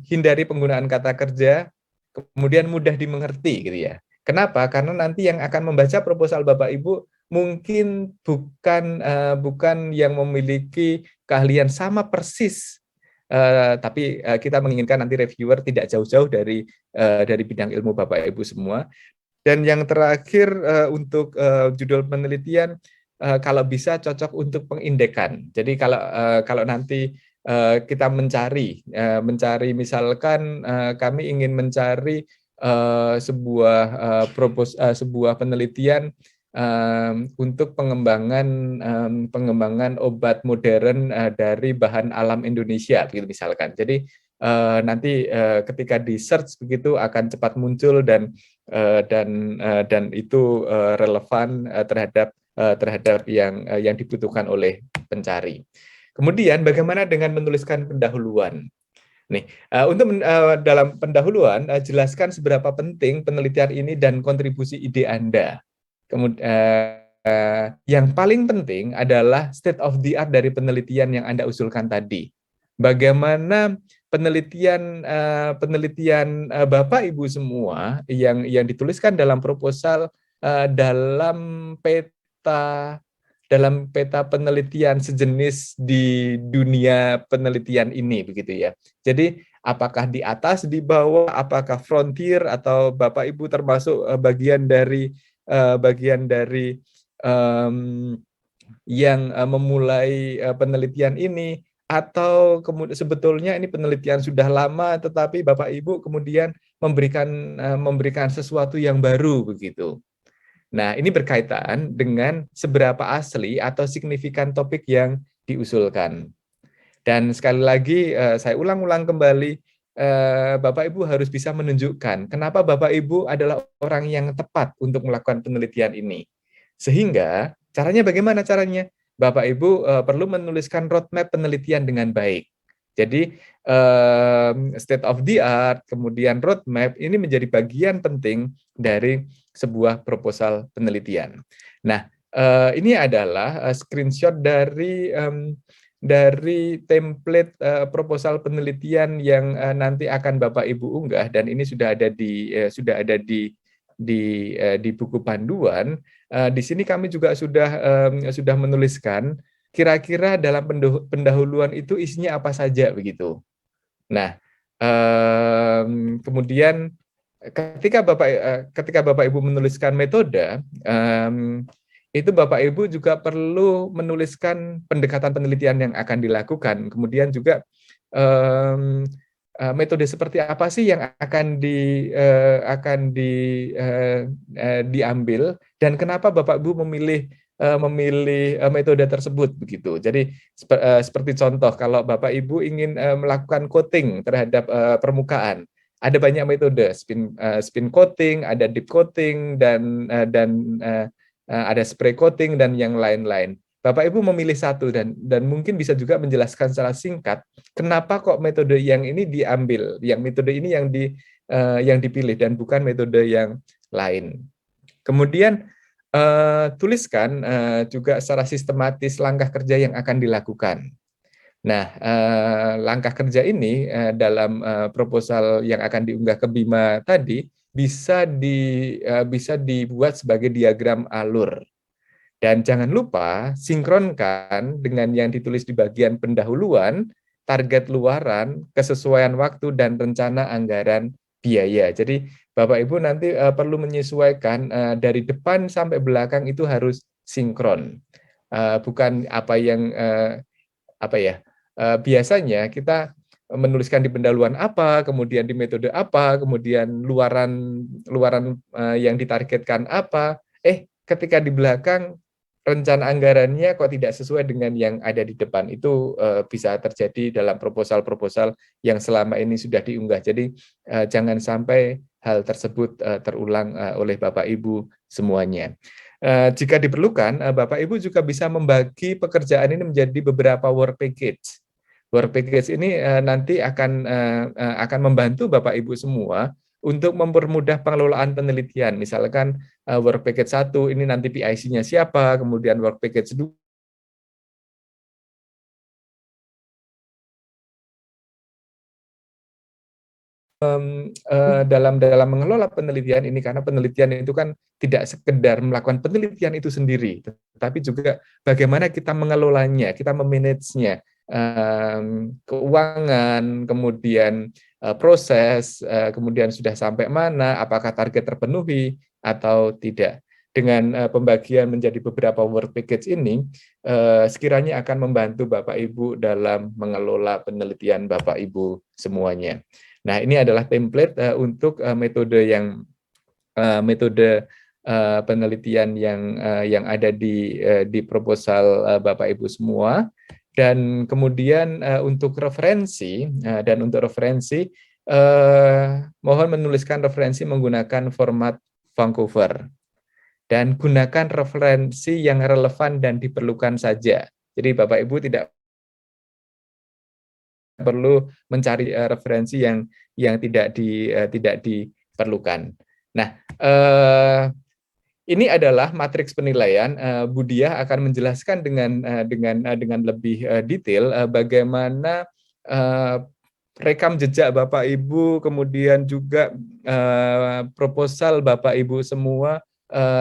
Hindari penggunaan kata kerja, kemudian mudah dimengerti gitu ya. Kenapa? Karena nanti yang akan membaca proposal Bapak Ibu mungkin bukan yang memiliki keahlian sama persis, tapi kita menginginkan nanti reviewer tidak jauh-jauh dari bidang ilmu Bapak Ibu semua. Dan yang terakhir untuk judul penelitian, kalau bisa cocok untuk pengindekan. Jadi kalau nanti kita mencari misalkan kami ingin mencari sebuah penelitian untuk pengembangan obat modern dari bahan alam Indonesia, gitu misalkan. Jadi nanti ketika di search begitu akan cepat muncul dan itu relevan terhadap yang dibutuhkan oleh pencari. Kemudian bagaimana dengan menuliskan pendahuluan? Nih, untuk dalam pendahuluan jelaskan seberapa penting penelitian ini dan kontribusi ide Anda. Kemudian yang paling penting adalah state of the art dari penelitian yang Anda usulkan tadi. Bagaimana penelitian Bapak Ibu semua yang dituliskan dalam proposal dalam peta penelitian sejenis di dunia penelitian ini, begitu ya. Jadi apakah di atas, di bawah, apakah frontier, atau Bapak Ibu termasuk bagian dari yang memulai penelitian ini, atau kemudian sebetulnya ini penelitian sudah lama tetapi Bapak Ibu kemudian memberikan sesuatu yang baru, begitu. Nah, ini berkaitan dengan seberapa asli atau signifikan topik yang diusulkan. Dan sekali lagi saya ulang-ulang kembali, Bapak Ibu harus bisa menunjukkan kenapa Bapak Ibu adalah orang yang tepat untuk melakukan penelitian ini. Sehingga caranya bagaimana caranya? Bapak Ibu perlu menuliskan roadmap penelitian dengan baik. Jadi state of the art, kemudian roadmap, ini menjadi bagian penting dari sebuah proposal penelitian. Nah, ini adalah screenshot dari template proposal penelitian yang nanti akan Bapak Ibu unggah, dan ini sudah ada di buku panduan. Di sini kami juga sudah menuliskan kira-kira dalam pendahuluan itu isinya apa saja, begitu. Nah, kemudian ketika Bapak Ibu menuliskan metode, itu Bapak Ibu juga perlu menuliskan pendekatan penelitian yang akan dilakukan. Kemudian juga metode seperti apa sih yang akan diambil, dan kenapa Bapak Ibu memilih metode tersebut, begitu. Jadi seperti contoh, kalau Bapak Ibu ingin melakukan coating terhadap permukaan, ada banyak metode, spin coating, ada deep coating, dan ada spray coating dan yang lain-lain. Bapak Ibu memilih satu dan mungkin bisa juga menjelaskan secara singkat kenapa kok metode yang ini diambil, metode ini yang dipilih dan bukan metode yang lain. Kemudian tuliskan juga secara sistematis langkah kerja yang akan dilakukan. Nah, langkah kerja ini dalam proposal yang akan diunggah ke Bima tadi bisa dibuat sebagai diagram alur. Dan jangan lupa sinkronkan dengan yang ditulis di bagian pendahuluan, target luaran, kesesuaian waktu, dan rencana anggaran biaya. Jadi Bapak Ibu nanti perlu menyesuaikan dari depan sampai belakang itu harus sinkron. Bukan biasanya kita menuliskan di pendahuluan apa, kemudian di metode apa, kemudian luaran yang ditargetkan apa. Ketika di belakang rencana anggarannya kok tidak sesuai dengan yang ada di depan. Itu bisa terjadi dalam proposal-proposal yang selama ini sudah diunggah. Jadi jangan sampai hal tersebut terulang oleh Bapak Ibu semuanya. Jika diperlukan, Bapak Ibu juga bisa membagi pekerjaan ini menjadi beberapa work package. Work package ini nanti akan membantu Bapak Ibu semua untuk mempermudah pengelolaan penelitian. Misalkan work package 1 ini nanti PIC-nya siapa, kemudian work package 2 dalam mengelola penelitian ini, karena penelitian itu kan tidak sekedar melakukan penelitian itu sendiri, tetapi juga bagaimana kita mengelolanya, kita memanagenya, keuangan, kemudian proses, kemudian sudah sampai mana, apakah target terpenuhi atau tidak. Dengan pembagian menjadi beberapa work package ini, sekiranya akan membantu Bapak Ibu dalam mengelola penelitian Bapak Ibu semuanya. Nah, ini adalah template untuk metode penelitian yang ada di proposal Bapak Ibu semua. Dan kemudian untuk referensi mohon menuliskan referensi menggunakan format Vancouver dan gunakan referensi yang relevan dan diperlukan saja. Jadi Bapak Ibu tidak perlu mencari referensi yang tidak diperlukan. Nah, ini adalah matriks penilaian. Bu Diah akan menjelaskan dengan lebih detail bagaimana rekam jejak Bapak Ibu, kemudian juga proposal Bapak Ibu semua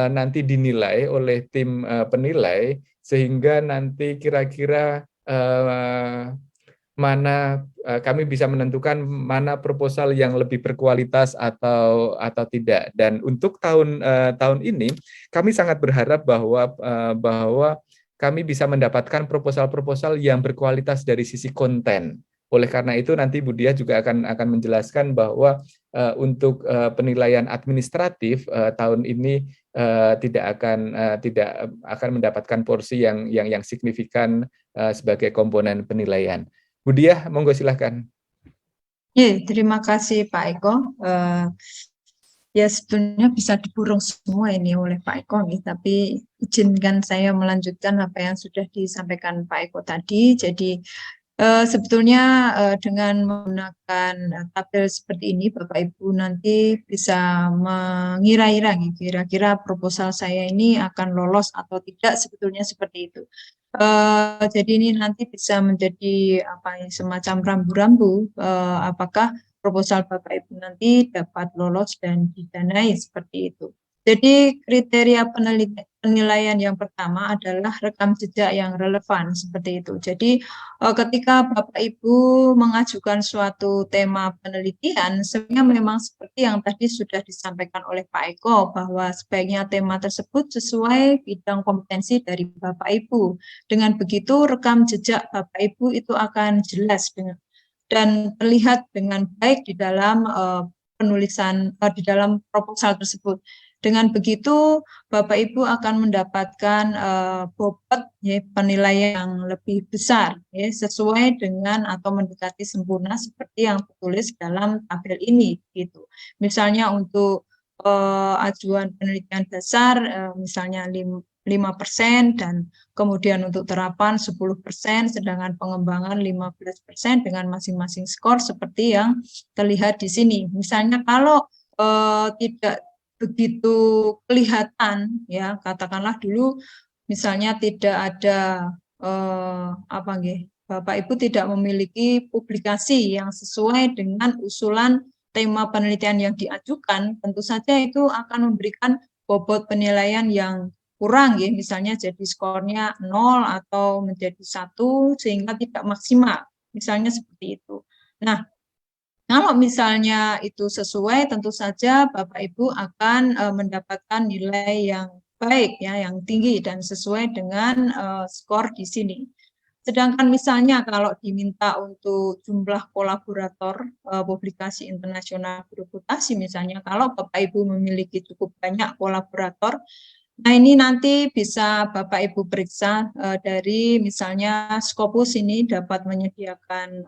nanti dinilai oleh tim penilai, sehingga nanti kira-kira mana kami bisa menentukan mana proposal yang lebih berkualitas atau tidak. Dan untuk tahun ini kami sangat berharap bahwa kami bisa mendapatkan proposal-proposal yang berkualitas dari sisi konten. Oleh karena itu nanti Bu Diah juga akan menjelaskan bahwa untuk penilaian administratif tahun ini tidak akan mendapatkan porsi yang signifikan sebagai komponen penilaian. Bu Diah, monggo silahkan. Terima kasih Pak Eko. Ya sebetulnya bisa diburung semua ini oleh Pak Eko nih, tapi izinkan saya melanjutkan apa yang sudah disampaikan Pak Eko tadi. Jadi sebetulnya dengan menggunakan tabel seperti ini, Bapak Ibu nanti bisa mengira-ira kira-kira proposal saya ini akan lolos atau tidak, sebetulnya seperti itu. Jadi ini nanti bisa menjadi semacam rambu-rambu apakah proposal Bapak Ibu nanti dapat lolos dan didanai seperti itu. Jadi kriteria penilaian yang pertama adalah rekam jejak yang relevan seperti itu. Jadi ketika Bapak Ibu mengajukan suatu tema penelitian, sebenarnya memang seperti yang tadi sudah disampaikan oleh Pak Eko, bahwa sebaiknya tema tersebut sesuai bidang kompetensi dari Bapak Ibu. Dengan begitu rekam jejak Bapak Ibu itu akan jelas dan terlihat dengan baik di dalam penulisan di dalam proposal tersebut. Dengan begitu, Bapak Ibu akan mendapatkan bobot penilaian yang lebih besar, sesuai dengan atau mendekati sempurna seperti yang tertulis dalam tabel ini. Gitu. Misalnya untuk ajuan penelitian dasar, misalnya 5% dan kemudian untuk terapan 10%, sedangkan pengembangan 15% dengan masing-masing skor seperti yang terlihat di sini. Misalnya kalau tidak begitu kelihatan, ya katakanlah dulu misalnya tidak ada Bapak Ibu tidak memiliki publikasi yang sesuai dengan usulan tema penelitian yang diajukan, tentu saja itu akan memberikan bobot penilaian yang kurang, ya misalnya jadi skornya 0 atau menjadi 1 sehingga tidak maksimal, misalnya seperti itu. Nah, kalau misalnya itu sesuai, tentu saja Bapak Ibu akan mendapatkan nilai yang baik, ya, yang tinggi dan sesuai dengan skor di sini. Sedangkan misalnya kalau diminta untuk jumlah kolaborator publikasi internasional bereputasi, misalnya kalau Bapak Ibu memiliki cukup banyak kolaborator, Nah, ini nanti bisa Bapak Ibu periksa dari misalnya Scopus ini dapat menyediakan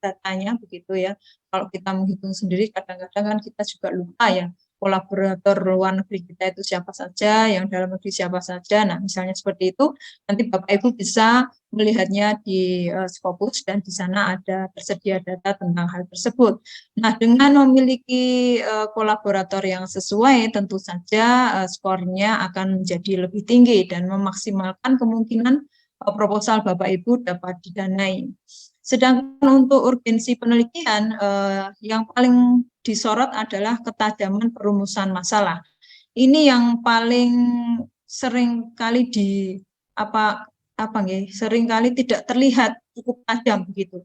datanya begitu ya. Kalau kita menghitung sendiri kadang-kadang kan kita juga lupa ya kolaborator luar negeri kita itu siapa saja, yang dalam negeri siapa saja. Nah, misalnya seperti itu, nanti Bapak Ibu bisa melihatnya di Scopus dan di sana ada tersedia data tentang hal tersebut. Nah, dengan memiliki kolaborator yang sesuai, tentu saja skornya akan menjadi lebih tinggi dan memaksimalkan kemungkinan proposal Bapak Ibu dapat didanai. Sedangkan untuk urgensi penelitian, yang paling disorot adalah ketajaman perumusan masalah. Ini yang paling sering kali sering kali tidak terlihat cukup tajam begitu.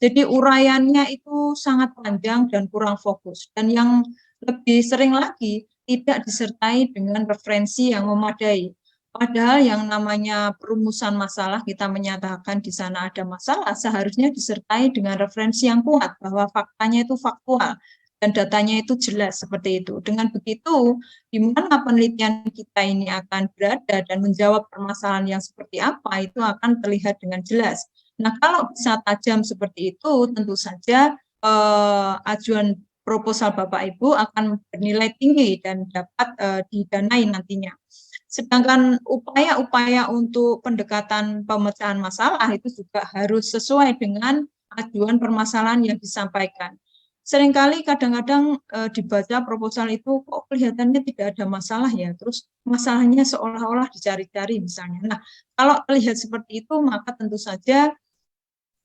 Jadi uraiannya itu sangat panjang dan kurang fokus. Dan yang lebih sering lagi tidak disertai dengan referensi yang memadai. Padahal yang namanya perumusan masalah, kita menyatakan di sana ada masalah, seharusnya disertai dengan referensi yang kuat, bahwa faktanya itu faktual, dan datanya itu jelas seperti itu. Dengan begitu, di mana penelitian kita ini akan berada dan menjawab permasalahan yang seperti apa, itu akan terlihat dengan jelas. Nah, kalau bisa tajam seperti itu, tentu saja ajuan proposal Bapak Ibu akan bernilai tinggi dan dapat didanai nantinya. Sedangkan upaya-upaya untuk pendekatan pemecahan masalah itu juga harus sesuai dengan ajuan permasalahan yang disampaikan. Seringkali kadang-kadang dibaca proposal itu kok kelihatannya tidak ada masalah ya, terus masalahnya seolah-olah dicari-cari misalnya. Nah, kalau terlihat seperti itu maka tentu saja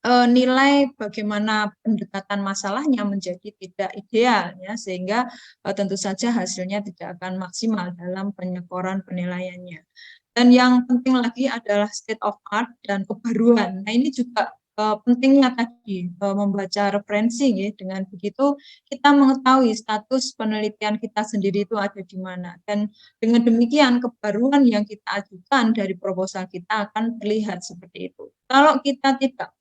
nilai bagaimana pendekatan masalahnya menjadi tidak ideal ya, sehingga tentu saja hasilnya tidak akan maksimal dalam penyekoran penilaiannya. Dan yang penting lagi adalah state of art dan kebaruan. Nah, ini juga pentingnya tadi membaca referensi ya. Dengan begitu kita mengetahui status penelitian kita sendiri itu ada di mana, dan dengan demikian kebaruan yang kita ajukan dari proposal kita akan terlihat seperti itu. Kalau kita tidak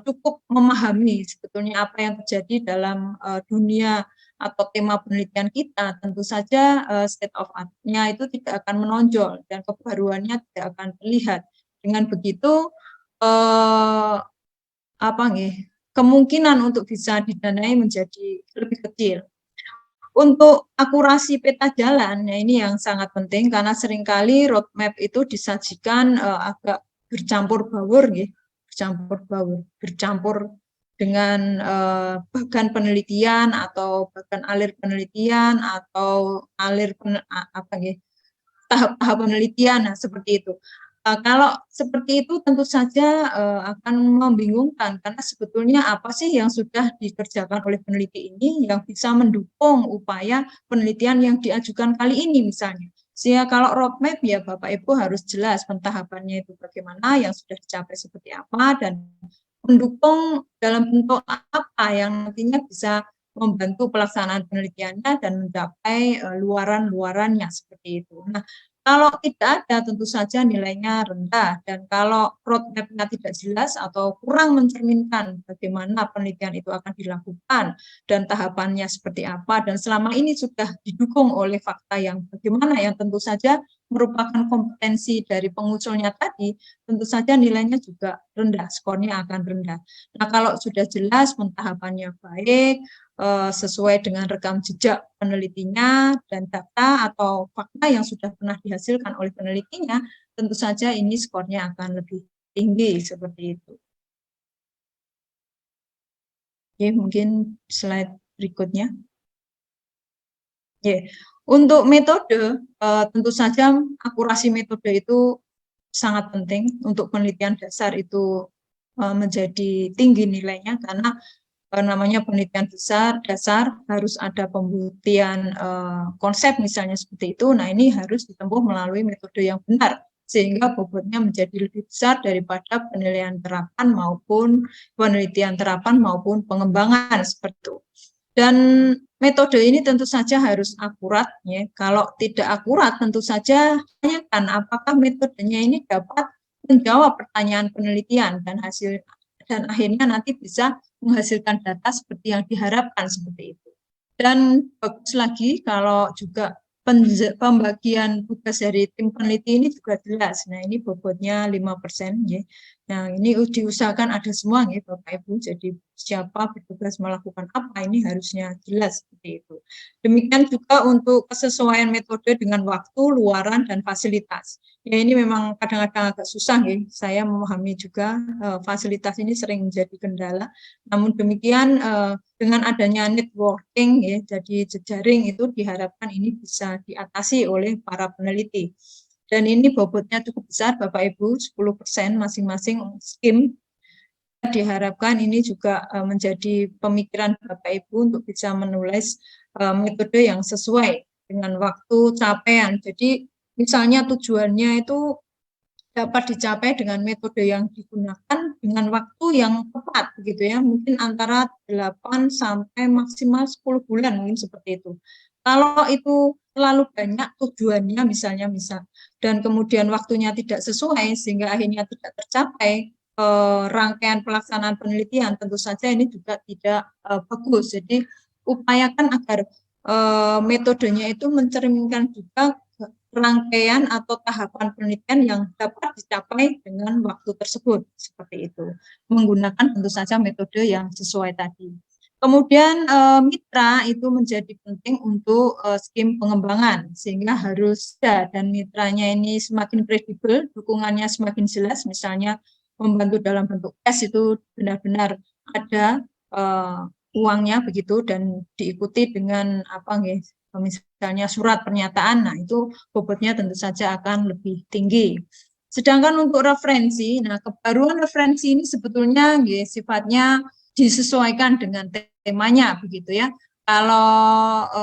cukup memahami sebetulnya apa yang terjadi dalam dunia atau tema penelitian kita, tentu saja state of art-nya itu tidak akan menonjol dan kebaruannya tidak akan terlihat. Dengan begitu kemungkinan untuk bisa didanai menjadi lebih kecil. Untuk akurasi peta jalan, nah ini yang sangat penting karena seringkali roadmap itu disajikan agak bercampur baur, bercampur dengan bagan penelitian atau bagan alir penelitian atau tahap-tahap penelitian, nah seperti itu. Kalau seperti itu tentu saja akan membingungkan karena sebetulnya apa sih yang sudah dikerjakan oleh peneliti ini yang bisa mendukung upaya penelitian yang diajukan kali ini misalnya. Sehingga kalau roadmap ya Bapak Ibu harus jelas pentahapannya itu bagaimana, yang sudah dicapai seperti apa, dan mendukung dalam bentuk apa yang nantinya bisa membantu pelaksanaan penelitiannya dan mencapai luaran-luarannya seperti itu. Nah, kalau tidak ada tentu saja nilainya rendah, dan kalau roadmap-nya tidak jelas atau kurang mencerminkan bagaimana penelitian itu akan dilakukan dan tahapannya seperti apa, dan selama ini sudah didukung oleh fakta yang bagaimana yang tentu saja merupakan kompetensi dari pengusulnya tadi, tentu saja nilainya juga rendah, skornya akan rendah. Nah, kalau sudah jelas pentahapannya baik, sesuai dengan rekam jejak penelitinya dan data atau fakta yang sudah pernah dihasilkan oleh penelitinya, tentu saja ini skornya akan lebih tinggi seperti itu. Oke, mungkin slide berikutnya. Oke, untuk metode, tentu saja akurasi metode itu sangat penting untuk penelitian dasar itu menjadi tinggi nilainya, karena namanya penelitian dasar harus ada pembuktian konsep misalnya seperti itu. Nah, ini harus ditempuh melalui metode yang benar sehingga bobotnya menjadi lebih besar daripada penelitian terapan maupun pengembangan seperti itu. Dan metode ini tentu saja harus akurat ya. Kalau tidak akurat tentu saja tanyakan apakah metodenya ini dapat menjawab pertanyaan penelitian dan akhirnya nanti bisa menghasilkan data seperti yang diharapkan seperti itu. Dan bagus lagi kalau juga pembagian tugas dari tim peneliti ini juga jelas. Nah, ini bobotnya 5%. Ya. Nah, ini diusahakan ada semua ya Bapak Ibu. Jadi siapa bertugas melakukan apa ini harusnya jelas seperti itu. Demikian juga untuk kesesuaian metode dengan waktu, luaran, dan fasilitas. Ya ini memang kadang-kadang agak susah ya. Saya memahami juga fasilitas ini sering menjadi kendala. Namun demikian dengan adanya networking ya, jadi jejaring itu diharapkan ini bisa diatasi oleh para peneliti. Dan ini bobotnya cukup besar Bapak Ibu, 10% masing-masing skim. Diharapkan ini juga menjadi pemikiran Bapak Ibu untuk bisa menulis metode yang sesuai dengan waktu capaian. Jadi misalnya tujuannya itu dapat dicapai dengan metode yang digunakan dengan waktu yang tepat begitu ya, mungkin antara 8 sampai maksimal 10 bulan mungkin seperti itu. Kalau itu terlalu banyak tujuannya misalnya dan kemudian waktunya tidak sesuai sehingga akhirnya tidak tercapai rangkaian pelaksanaan penelitian, tentu saja ini juga tidak bagus. Jadi upayakan agar metodenya itu mencerminkan juga rangkaian atau tahapan penelitian yang dapat dicapai dengan waktu tersebut, seperti itu. Menggunakan tentu saja metode yang sesuai tadi. Kemudian mitra itu menjadi penting untuk skim pengembangan, sehingga harus dan mitranya ini semakin kredibel, dukungannya semakin jelas, misalnya membantu dalam bentuk cash itu benar-benar ada uangnya begitu dan diikuti dengan apa nggih, misalnya surat pernyataan, nah itu bobotnya tentu saja akan lebih tinggi. Sedangkan untuk referensi, nah kebaruan referensi ini sebetulnya ya, sifatnya disesuaikan dengan temanya begitu ya. Kalau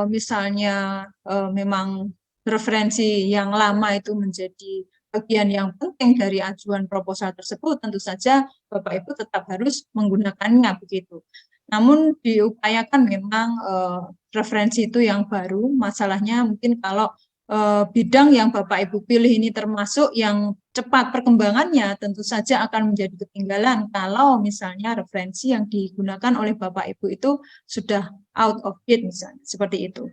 misalnya memang referensi yang lama itu menjadi bagian yang penting dari ajuan proposal tersebut, tentu saja Bapak Ibu tetap harus menggunakannya begitu. Namun diupayakan memang referensi itu yang baru, masalahnya mungkin kalau bidang yang Bapak Ibu pilih ini termasuk yang cepat perkembangannya, tentu saja akan menjadi ketinggalan kalau misalnya referensi yang digunakan oleh Bapak Ibu itu sudah out of date misalnya, seperti itu.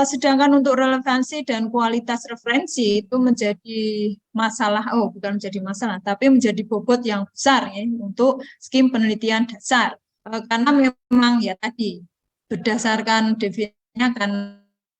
Sedangkan untuk relevansi dan kualitas referensi itu menjadi masalah, bukan menjadi masalah, tapi menjadi bobot yang besar ya untuk skim penelitian dasar. Karena memang ya tadi berdasarkan definisinya akan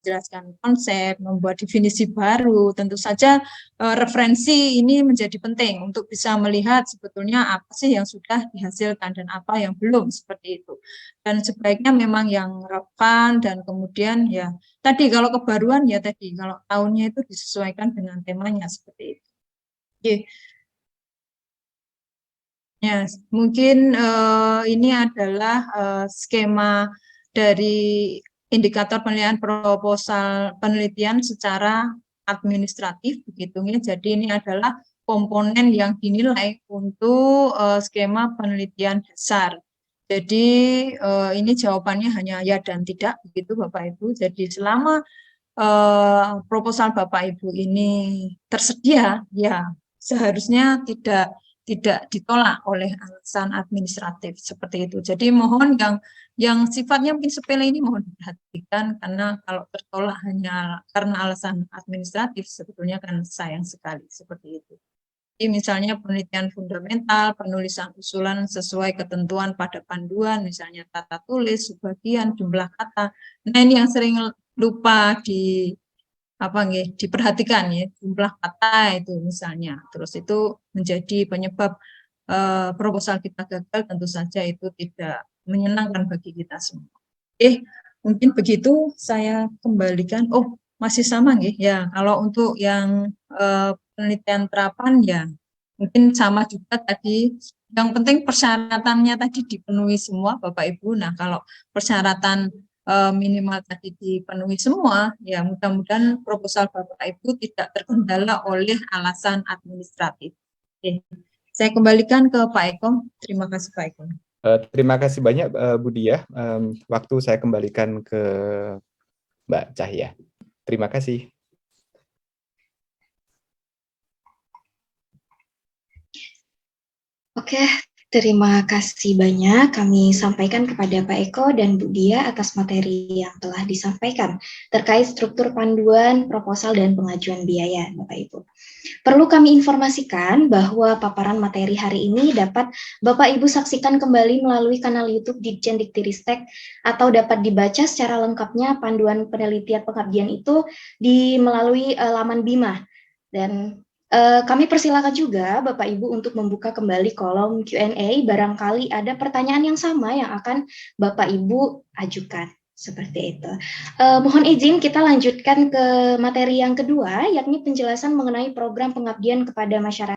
menjelaskan konsep, membuat definisi baru, tentu saja referensi ini menjadi penting untuk bisa melihat sebetulnya apa sih yang sudah dihasilkan dan apa yang belum, seperti itu. Dan sebaiknya memang yang relevan dan kemudian ya tadi kalau kebaruan ya tadi kalau tahunnya itu disesuaikan dengan temanya, seperti itu. Oke. Ya, mungkin ini adalah skema dari indikator penilaian proposal penelitian secara administratif begitu ya. Jadi ini adalah komponen yang dinilai untuk skema penelitian dasar. Jadi ini jawabannya hanya ya dan tidak begitu Bapak Ibu. Jadi selama proposal Bapak Ibu ini tersedia, ya seharusnya tidak ditolak oleh alasan administratif seperti itu. Jadi mohon yang sifatnya mungkin sepele ini mohon diperhatikan karena kalau tertolak hanya karena alasan administratif sebetulnya kan sayang sekali seperti itu. Jadi misalnya penelitian fundamental, penulisan usulan sesuai ketentuan pada panduan, misalnya tata tulis, subbagian, jumlah kata. Nah ini yang sering lupa diperhatikan ya, jumlah kata itu misalnya. Terus itu menjadi penyebab proposal kita gagal, tentu saja itu tidak menyenangkan bagi kita semua. Mungkin begitu saya kembalikan. Masih sama nggih ya. Kalau untuk yang penelitian terapan ya mungkin sama juga tadi. Yang penting persyaratannya tadi dipenuhi semua Bapak Ibu. Nah, kalau persyaratan minimal tadi dipenuhi semua, ya mudah-mudahan proposal Bapak Ibu tidak terkendala oleh alasan administratif. Oke. Saya kembalikan ke Pak Eko. Terima kasih Pak Eko. Terima kasih banyak Bu Diah. Waktu saya kembalikan ke Mbak Cahya. Terima kasih. Oke, Terima kasih banyak kami sampaikan kepada Pak Eko dan Bu Dia atas materi yang telah disampaikan terkait struktur panduan, proposal, dan pengajuan biaya, Bapak Ibu. Perlu kami informasikan bahwa paparan materi hari ini dapat Bapak Ibu saksikan kembali melalui kanal YouTube Ditjen Diktiristek atau dapat dibaca secara lengkapnya panduan penelitian pengabdian itu melalui laman BIMA. Dan kami persilakan juga Bapak Ibu untuk membuka kembali kolom Q&A barangkali ada pertanyaan yang sama yang akan Bapak Ibu ajukan. Seperti itu. Mohon izin kita lanjutkan ke materi yang kedua, yakni penjelasan mengenai program pengabdian kepada masyarakat.